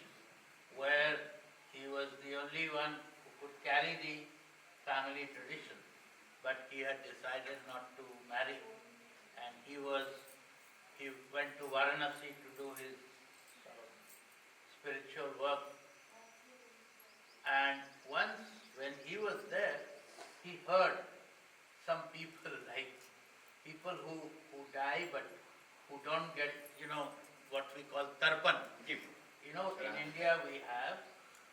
where he was the only one who could carry the family tradition, but he had decided not to marry, and he went to Varanasi to do his spiritual work. And once when he was there, he heard some people, like people who die but who don't get, what we call tarpan. In India we have,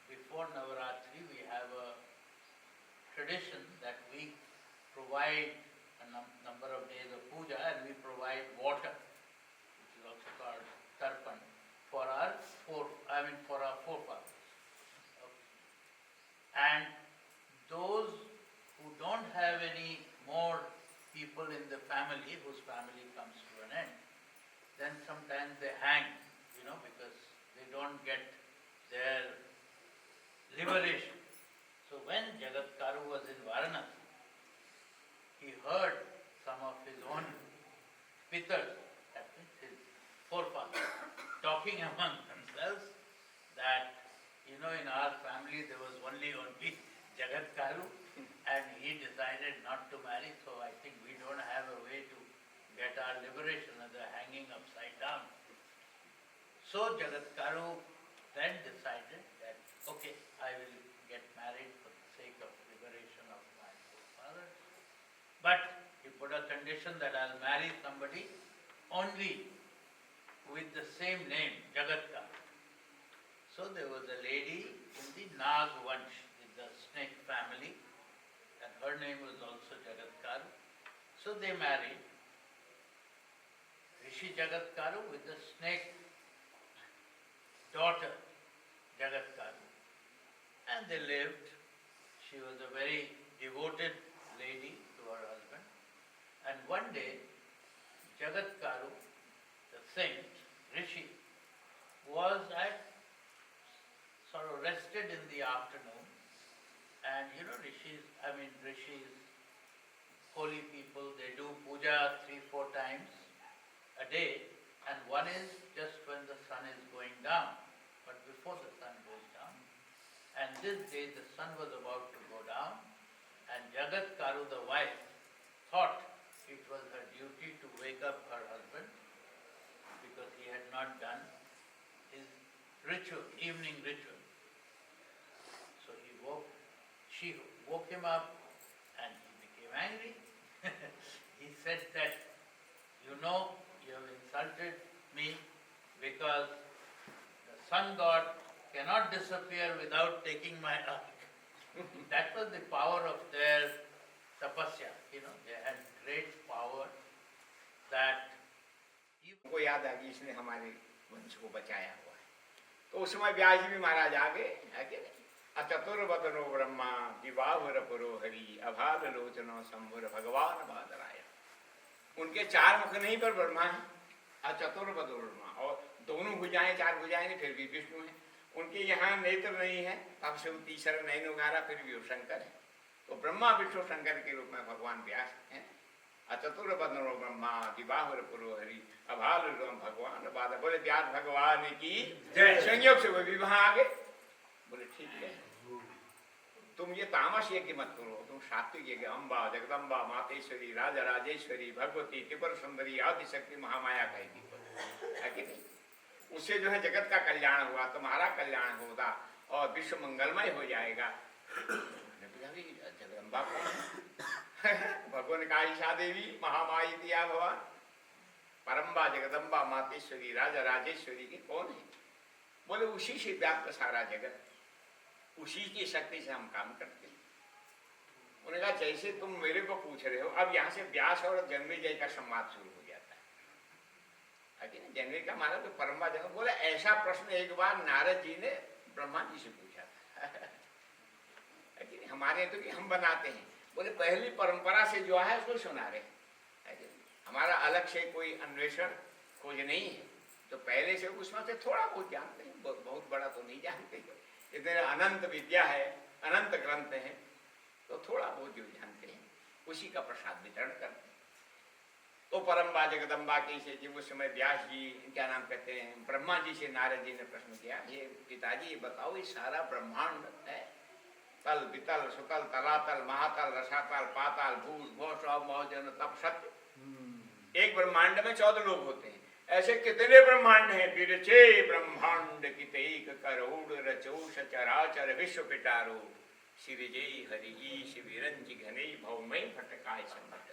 before Navaratri, we have a tradition that we provide a number of days of puja, and we provide water, which is also called tarpan, for our forefathers. And those who don't have any more people in the family, whose family comes to an end, then sometimes they hang, because they don't get their liberation. So when Jagatkaru was in Varanasi, he heard some of his own pitars, that means his forefathers, talking among themselves that, in our family there was only Jagat Karu, and he decided not to marry, so I think we don't have a way to get our liberation as a hanging upside down. So Jagat Karu then decided that, okay, I will get married for the sake of liberation of my forefathers. But he put a condition that I'll marry somebody only with the same name, Jagat Karu. So there was a lady in the Nag Vansh, in the snake family, and her name was also Jagat Karu. So they married Rishi Jagat Karu with the snake daughter Jagat Karu. And they lived. She was a very devoted lady to her husband. And one day, Jagat Karu, the saint, Rishi, was sort of rested in the afternoon. And rishis, holy people, they do puja 3-4 times a day. And one is just when the sun is going down, but before the sun goes down. And this day the sun was about to go down, and Jagat Karu, the wife, thought it was her duty to wake up her husband because he had not done his ritual, evening ritual. So she woke him up, and he became angry. He said that, you have insulted me because the sun god cannot disappear without taking my ark. That was the power of their tapasya. They had great power that उनको याद आ कि इसने हमारे वंश को बचाया हुआ है। तो उस समय व्यास जी भी महाराज आ गए, है कि नहीं? अचतुर्वदनो ब्रह्मा दिवावर पुरो हरि अभाग लोचनो शंभुर भगवान बादराया। उनके 4 मुख नहीं पर ब्रह्मा है, अचतुर्वदो ब्रह्मा, और दोनों भुजाएं 4 भुजाएं नहीं, फिर भी विष्णु है। उनके यहाँ नेत्र नहीं है, तब से वो तीसरा नैन उगारा, फिर भी वो शंकर है। तो ब्रह्मा विष्णु शंकर के रूप में भगवान व्यास हैं। अचतुर्वदनो ब्रह्मा दिवावर पुरो हरि अभाल भगवान बादर। बोले व्यास भगवान की जय। संयोग से वो भी वहां आ गए। बोले ठीक है, तुम ये तामस यज्ञ मत करो, तुम सात्विक यज्ञ, अम्बा जगदम्बा मातेश्वरी राजा राजेश्वरी भगवती त्रिपुर सुंदरी आदिशक्ति महामाया का यज्ञ करो, है कि नहीं? उससे जो है जगत का कल्याण हुआ, तुम्हारा कल्याण होगा और विश्व मंगलमय हो जाएगा। जगदम्बा कौन है? भगवान का ईशा देवी महामाई दिया भगवान, परम्बा जगदम्बा मातेश्वरी राजा राजेश्वरी की कौन है? बोले उसी से व्याप्त सारा जगत, उसी की शक्ति से हम काम करते हैं। उन्होंने कहा जैसे तुम मेरे को पूछ रहे हो, अब यहाँ से व्यास और जन्मेजय का संवाद शुरू हो जाता है। जन्मेजय का माना तो परम्बा जगत। बोले ऐसा प्रश्न एक बार नारद जी ने ब्रह्मा जी से पूछा था। हमारे तो कि हम बनाते हैं। बोले पहली परंपरा से जो है उसको सुना रहे, हमारा अलग से कोई अन्वेषण खोज नहीं है। तो पहले से उसमें से थोड़ा बहुत जानते हैं, बहुत बड़ा तो नहीं जानते। इतने अनंत विद्या है, अनंत ग्रंथ है, तो थोड़ा बहुत जो जानते हैं उसी का प्रसाद वितरण करते हैं। तो परम्बा जगदम्बा के से जी उस समय व्यास जी क्या नाम कहते हैं, ब्रह्मा जी से नारद जी ने प्रश्न किया, ये पिताजी ये बताओ, ये सारा ब्रह्मांड है, तल वितल सुतल तलातल महातल रसातल पाताल भूल भोष मौजन तप सत्य, एक ब्रह्मांड में 14 लोग होते हैं। ऐसे कितने ब्रह्मांड हैं? विरचे ब्रह्मांड कितैक करोड़ रचो सचराचर विश्व पिटारो सिरजय हरि ईश विरंज घने भवमय फटकाय संकट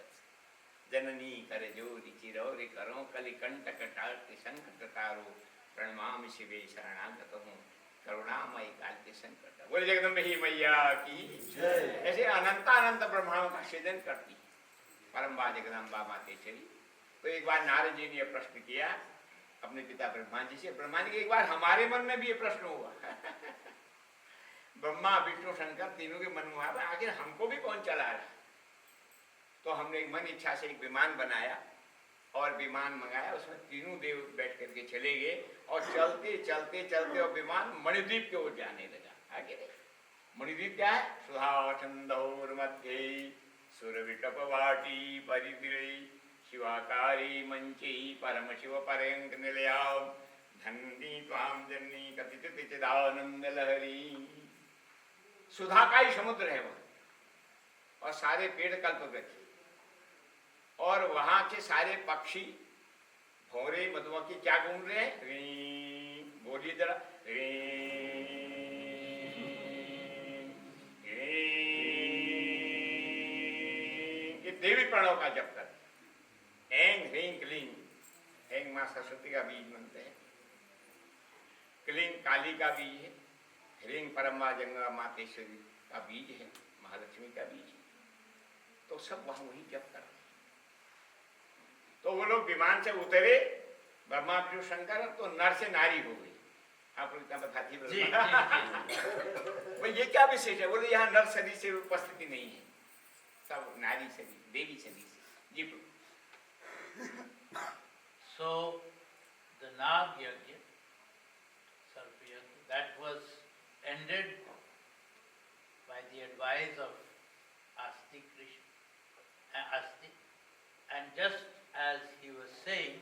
जननी कर जोरि चिरौरि करो कलिकंठ कटार्ति संकट तारो प्रणमामि शिवे शरणागत हूँ करुणामय काल के संकट। बोले जगदम्बे ही मैया की जय। ऐसे अनंत अनंत ब्रह्मांडों का सृजन करती परम्बा जगदम्बा मातेश्वरी। तो एक बार नारद जी ने यह प्रश्न किया अपने पिता ब्रह्मा जी से। ब्रह्मा जी के एक बार हमारे मन में भी ये प्रश्न हुआ। ब्रह्मा विष्णु शंकर तीनों के मन में हुआ, आखिर हमको भी कौन चला रहा है? तो हमने एक मन इच्छा से एक विमान बनाया और विमान मंगाया, उसमें तीनों देव बैठ करके चले गए और चलते चलते चलते और विमान मणिद्वीप की ओर जाने लगा। आगे मणिद्वीप क्या है? सुधाचंदौर मध्य सुरविटपवाटी परिदिरई शिवाकारी मंची परम शिव पर्यंक निलयाम धन्नी त्वाम जन्नी कथित चिदानंद लहरी सुधा का ही समुद्र है वहां, और सारे पेड़ कल्पवृक्ष, और वहां के सारे पक्षी, भौरे मधुमक्खी क्या घूम रहे हैं? बोलिए जरा, ये देवी प्रणव का जप कर, ऐं ह्रीं क्लीं, ऐं मां सरस्वती का बीज बनते हैं, क्लीं काली का बीज है, ह्रीं परम्मा जंगा मातेश्वरी का बीज है, महालक्ष्मी का बीज है। तो सब वहां वही जप कर। तो वो लोग विमान से उतरे, ब्रह्मा विष्णु शंकर, तो नर से नारी हो गई। आप लोग क्या बताती है? ये क्या विशेष है? बोले यहाँ नर सदी से उपस्थिति नहीं है, सब नारी सदी, देवी सदी से। जी प्रभु। So the Nag Yajna, Sarpa Yajna, that was ended by the advice of Asti and just as he was saying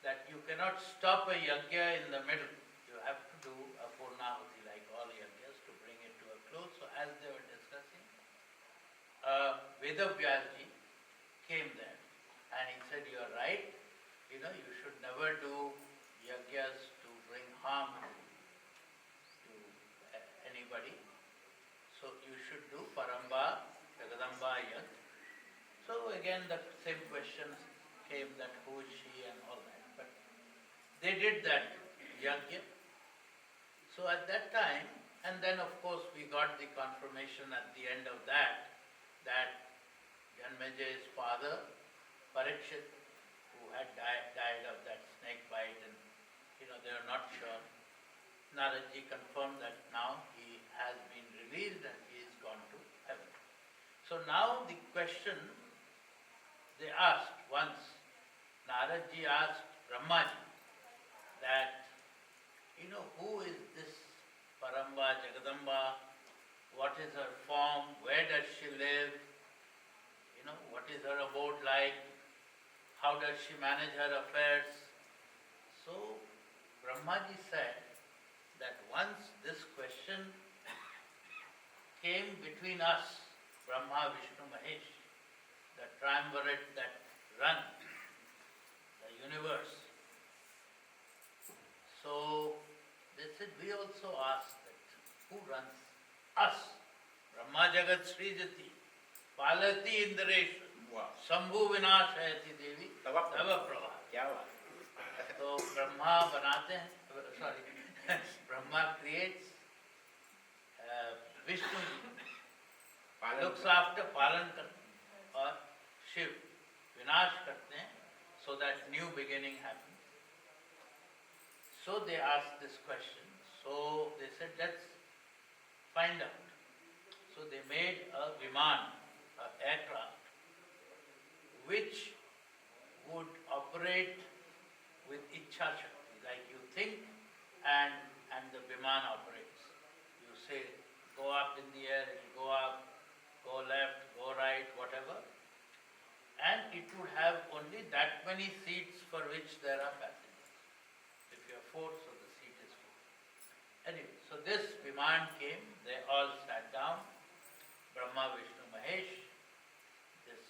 that you cannot stop a yajna in the middle, you have to do a Purnahuti like all yajnas to bring it to a close. So as they were discussing, Vedavyasji came there and he said, you are right, you should never do yajnas to bring harm to anybody. So you should do Paramba, Jagadamba Yajna. So again the same questions came that who is she and all that. But they did that yajna. So at that time, and then of course we got the confirmation at the end of that Janmejay's father, Parikshit, who had died of that snake bite, and they are not sure. Naradji confirmed that now he has been released and he is gone to heaven. So now the question they asked once, Naradji asked Brahmaji that, who is this Paramba Jagadamba? What is her form? Where does she live? What is her abode like? How does she manage her affairs? So Brahmaji said that once this question came between us, Brahma, Vishnu, Mahesh, the triumvirate that run the universe. So they said, we also asked that who runs us? Brahma Jagat Srijati, Palati Indaresha, Sambhu Vinashayati Devi, Tava Prabha. क्या बात? तो ब्रह्मा बनाते हैं, sorry, Brahma creates, Vishnu looks after, पालन करते हैं, और शिव विनाश करते हैं, so that new beginning happens. So they asked this question. So they said, let's find out. So they made a Viman, an aircraft, which would operate with Ichha Shakti, like you think and the Viman operates. You say, go up in the air, it will go up, go left, go right, whatever. And it would have only that many seats for which there are passengers. If you are 4, so the seat is full. Anyway, so this Viman came, they all sat down, Brahma, Vishnu, Mahesh. This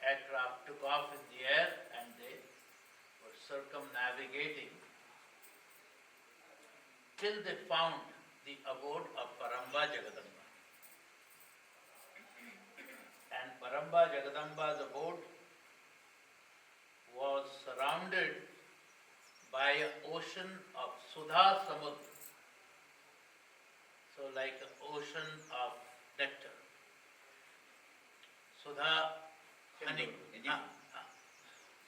aircraft took off in the air and they were circumnavigating till they found the abode of Paramba Jagadamba. And Paramba Jagadamba's abode was surrounded by an ocean of Sudha Samudra. So like an ocean of nectar. Sudha, honey.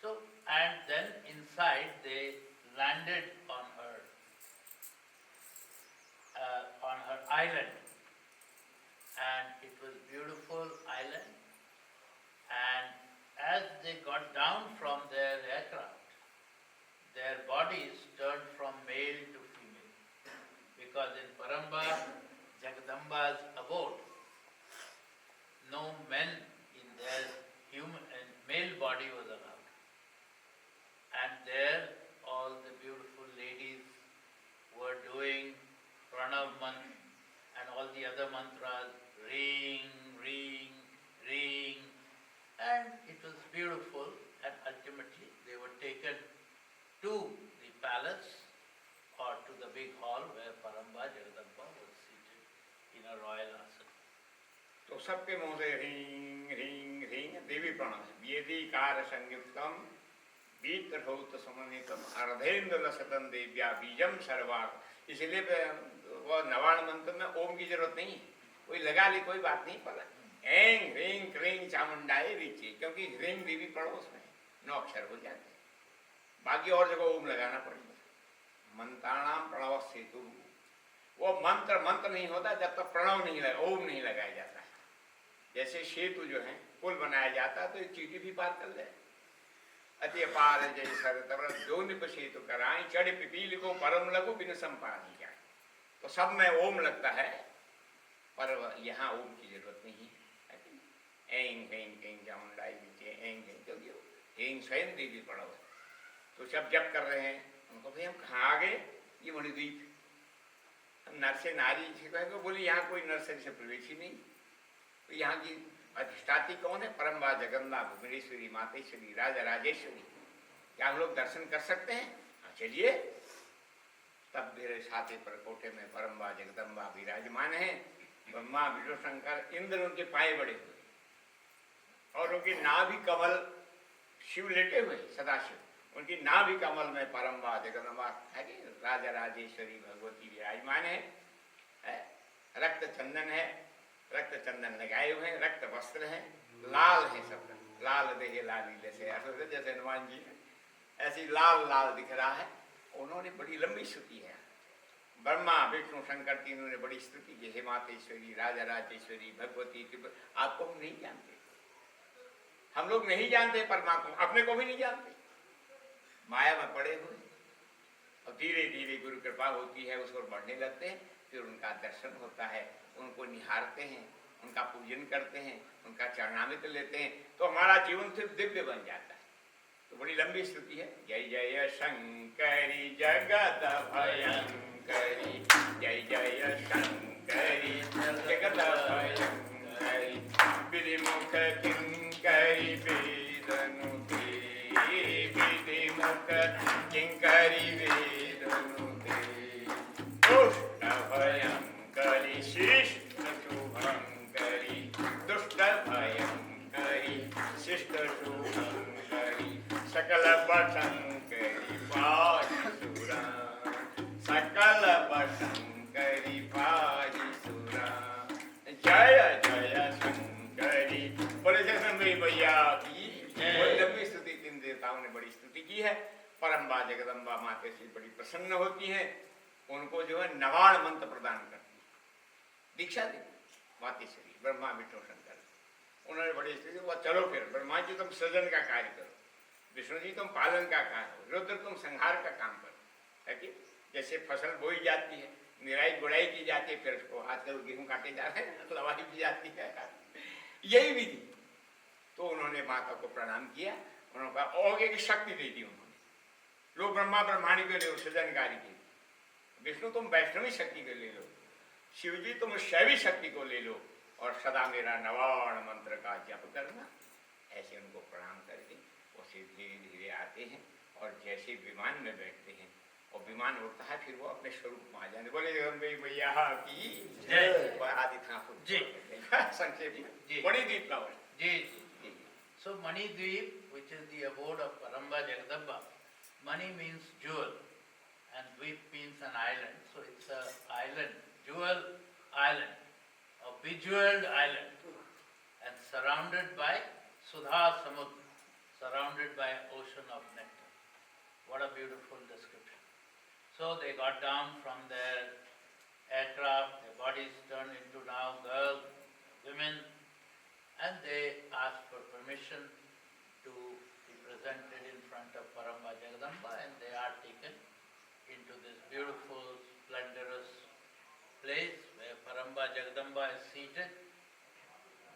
So, and then inside they landed on her island, and it was beautiful island. And as they got down from their aircraft, their bodies turned from male to female, because in Paramba Jagadamba's abode, no men in their male body was allowed. And there all the beautiful ladies were doing Pranav Mantra and all all the other mantras, ring, ring, ring, and it was beautiful, and ultimately they were taken to the palace or to the big hall where Paramba Jagadamba was seated in a royal asana. तो सबके मुंह से ह्रीं ह्रीं ह्रीं देवी प्रणव है। वेदीकार संयुक्तम बीतरहोत समन्वितम अर्धेन्द्र लसतन देव्या बीजम सर्वार्थ। इसलिए वो नवाण मंत्र में ओम की जरूरत नहीं है, कोई लगा ली कोई बात नहीं, पड़ा एंग ह्रीं क्रीं चामुंडाए रीचे, क्योंकि ह्रीं देवी पड़ोस में 9 अक्षर हो जाते हैं, बाकी और जगह ओम लगाना पड़ेगा। मंत्राणाम प्रणव सेतु, वो मंत्र नहीं होता जब तक प्रणव नहीं लगा, ओम नहीं लगाया जाता है। जैसे सेतु जो है पुल बनाया जाता है तो एक चीटी भी पार कर जाए। अति अपार जय सरतवर जो निप सेतु कराएं, चढ़ पिपील को परम लघु बिन संपादी जाए। तो सब में ओम लगता है, पर यहाँ ओम की जरूरत नहीं है। एंग हेंग हेंग चामुंडाई नीचे एंग हेंग, क्योंकि हेंग स्वयं देवी पड़ा हुआ। तो सब जब कर रहे हैं उनको, भाई हम कहाँ आ गए, ये मणिद्वीप। नर से नारी से कहेंगे, बोली यहाँ कोई नर्सरी से प्रवेश ही नहीं। तो यहाँ की अधिष्ठाती कौन है? परम्बा जगन्नाथ भुवनेश्वरी मातेश्वरी राजा राजेश्वरी। क्या हम लोग दर्शन कर सकते हैं? हाँ चलिए। तब मेरे छाते पर कोठे में परम्बा जगदम्बा विराजमान है। ब्रह्मा विष्णु शंकर इंद्र उनके पाए बड़े हुए और उनकी नाभि कमल, शिव लेटे हुए सदाशिव, उनकी नाभि कमल में परम्बा जगदम्बा है कि राजा राजेश्वरी भगवती विराजमान है। रक्त चंदन है, रक्त चंदन लगाए हुए हैं, रक्त वस्त्र है, लाल है, सब लाल देहे लाली जैसे जैसे हनुमान जी ऐसी लाल लाल दिख रहा है। उन्होंने बड़ी लंबी स्तुति है। ब्रह्मा विष्णु शंकर तीनों ने बड़ी स्तुति की, हे मातेश्वरी राजा राजेश्वरी भगवती। आपको हम नहीं जानते, हम लोग नहीं जानते परमात्मा, अपने को भी नहीं जानते, माया में पड़े हुए। और धीरे धीरे गुरु कृपा होती है, उस ओर बढ़ने लगते हैं, फिर उनका दर्शन होता है, उनको निहारते हैं, उनका पूजन करते हैं, उनका चरणामृत लेते हैं, तो हमारा जीवन सिर्फ दिव्य बन जाता है। तो बड़ी लंबी स्तुति है। जय जय शंकरी जगत भयंकरी, जय जय शंकरी जगत भयंकरी, विधिमुख किंकरी वेदनुते, विधिमुख किंकरी वेदनुते, दुष्ट भयंकरी शिष्ट शुभंकरी, दुष्ट भयंकरी शिष्ट शुभंकरी, सकल बशंकरी पाहि सुरा, सकल बशंकरी पाहि सुरा। जय जय शंकरी। बोले जय भैया की लंबी स्तुति तीन देवताओं ने बड़ी स्तुति की है। परम्बा जगदम्बा माते से बड़ी प्रसन्न होती है, उनको जो है नवाण मंत्र प्रदान करती है, दीक्षा दी मातेश्वरी ब्रह्मा विष्णु शंकर। उन्होंने बड़ी स्तुति, वो चलो फिर ब्रह्मा जी तुम सृजन का कार्य करो, विष्णु जी तुम पालन का कार्य करो, रुद्र तुम संहार का काम करो। है कि जैसे फसल बोई जाती है, निराई गुड़ाई की जाती है, फिर उसको आजकल गेहूं काटे जा रहे हैं, लवाई की जाती है, यही विधि। तो उन्होंने माता को प्रणाम किया, उन्होंने कहा और एक शक्ति दे दी उन्होंने, लो ब्रह्मा ब्रह्माणी को ले लो सृजनकारी की, विष्णु तुम वैष्णवी शक्ति को ले लो, शिव जी तुम शैवी शक्ति को ले लो, और सदा मेरा नवाण मंत्र का जप करना। ऐसे उनको प्रणाम करके उसे धीरे धीरे आते हैं और जैसे विमान में बैठते हैं और विमान उड़ता है, फिर वो अपने स्वरूप में आ जाने। बोले जगदम्बे मैया की जय। आदि ठाकुर जी संक्षेप में मणिद्वीप का जी। So Manidweep, which is the abode of Paramba Jagadamba, Mani means jewel and Dweep means an island. So it's an island, jewel island, a bejeweled island, and surrounded by Sudha Samudra, surrounded by an ocean of nectar. What a beautiful description. So they got down from their aircraft, their bodies turned into now girls, women, and they asked for permission to be presented in front of Paramba Jagadamba, and they are taken into this beautiful, splendorous place where Paramba Jagadamba is seated.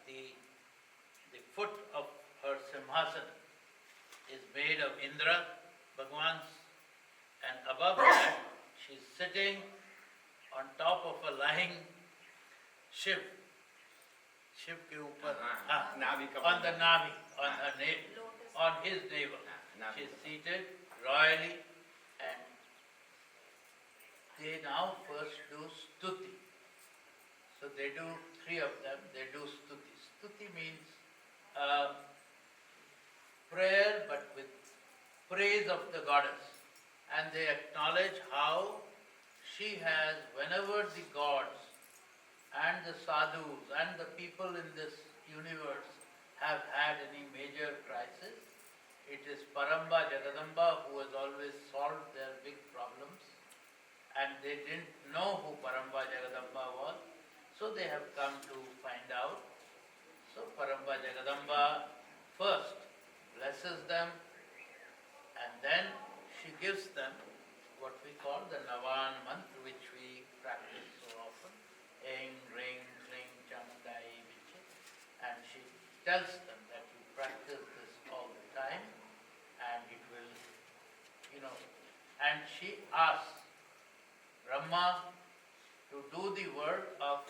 The foot of her Simhasana is made of Indra, Bhagwan's, and above that she is sitting on top of a lying Shiv. Shiv के ऊपर, नाभि का on the navi, on हाँ. her navel, on his navel. नाभि She is का- seated royally, and they now first do stuti. So they do, three of them, they do stuti. Stuti means prayer but with praise of the goddess. And they acknowledge how she has, whenever the gods and the sadhus and the people in this universe have had any major crisis, it is Paramba Jagadamba who has always solved their big problems. And they didn't know who Paramba Jagadamba was, so they have come to find out. So Paramba Jagadamba first blesses them, and then she gives them what we call the Navan mantra, which we practice so often. Aing, ring, cling, cham, dai, viche. And she tells them that you practice this all the time, and it will, and she asks Brahma to do the work of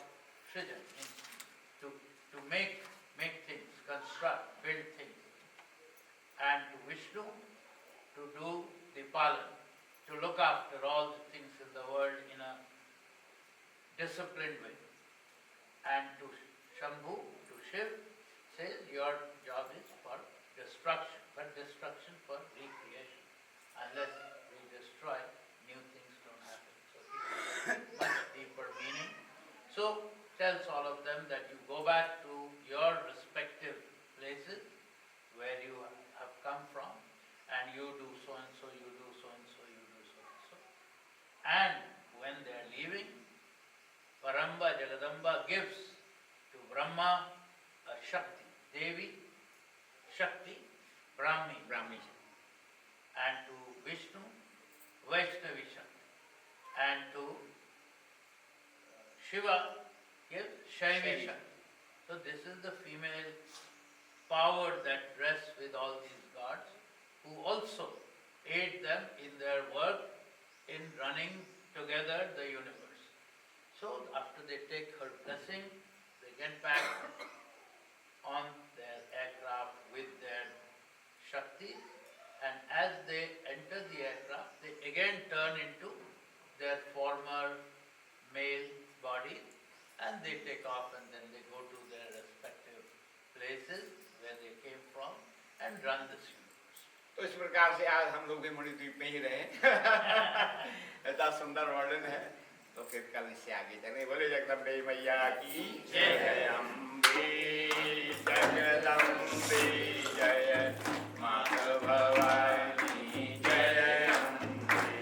Srijan, to make things, construct, build things, and to Vishnu to do the palan, to look after all the things in the world in a disciplined way. And to Shambhu, to Shiv, says your job is for destruction, but destruction for recreation. Unless we destroy, new things don't happen. So it has much deeper meaning. So tells all of them that you go back to your respective places where you have come from, and you do so and so, you do so and so, you do so and so. And when they are leaving, Paramba Jagadamba gives to Brahma a Shakti, Devi, Shakti, Brahmi, Brahmi and to Vishnu, Vaishnavi Shakti, and to Shiva gives Shaivi Shaivi. Shakti. So this is the female power that rests with all these gods, who also aid them in their work in running together the universe. So after they take her blessing, they get back on their aircraft with their Shaktis, and as they enter the aircraft, they again turn into their former male bodies, and they take off, and then they go to their respective places where they came from and run this universe. तो इस प्रकार से आज हम लोग भी मणिद्वीप में ही रहे ऐसा सुंदर वर्णन है। तो फिर कल इससे आगे चले। बोले जगदम्बे मैया की जय, अम्बे जगदम्बे जय, माता भवानी जय, अम्बे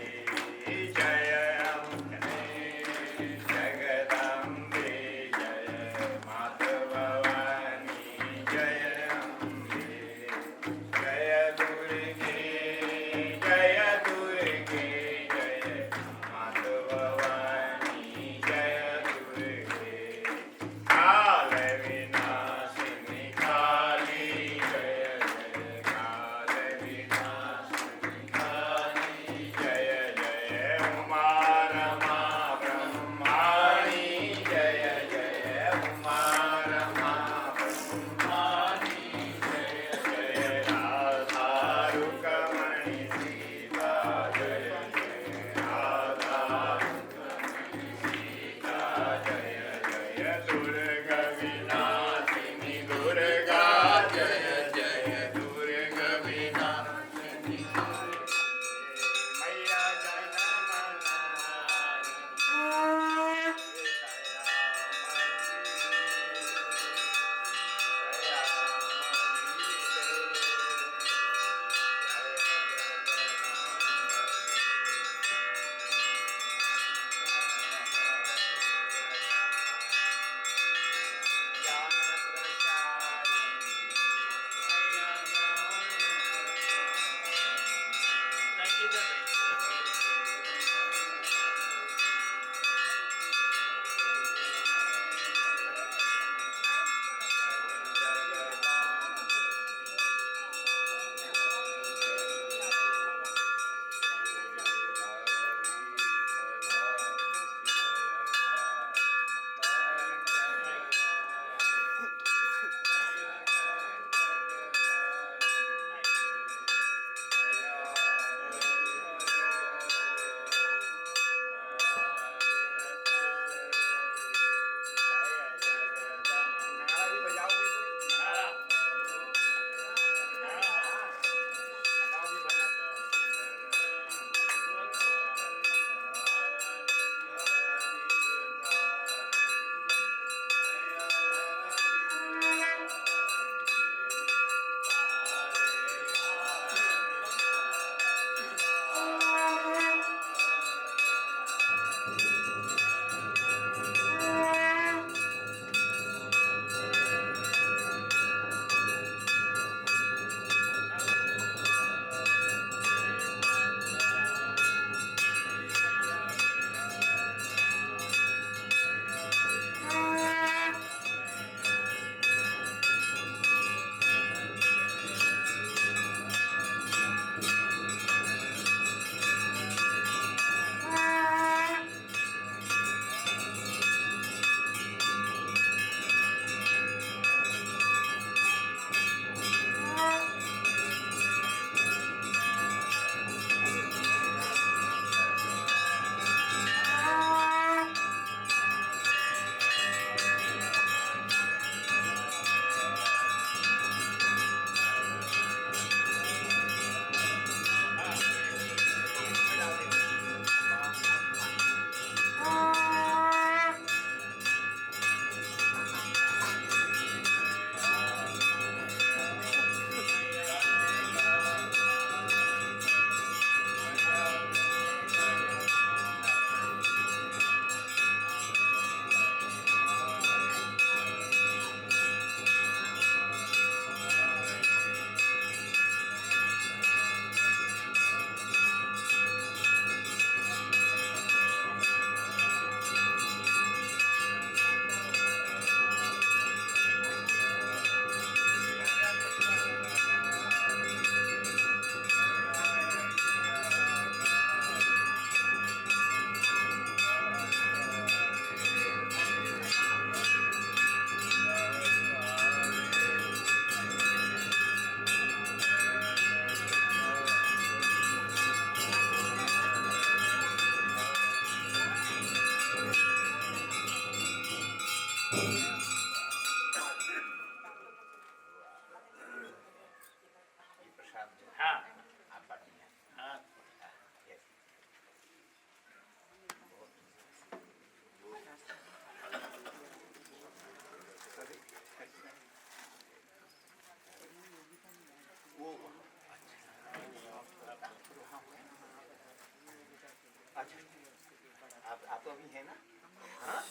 जय, अम्बे जगदम्बे जय, माता भवानी जय, अम्बे जय दुर्गे जय, दुर्गे जय, माता भवानी जय, दुर्गे काल विनाशिनी काली जय, जय काल विनाशिनी काली जय, जय उमा रमा ब्रह्माणी जय, जय उमा रमा ब्रह्माणी जय, जय राधा रुक्मणी सीता जय, जय राधा रुक्मणी सीता जय, जय दुर्गा विनाशिनी दुर्गा जय, जय दुर्गा विनाशिनी मैया जय अच्छा आप तो अभी है ना? हाँ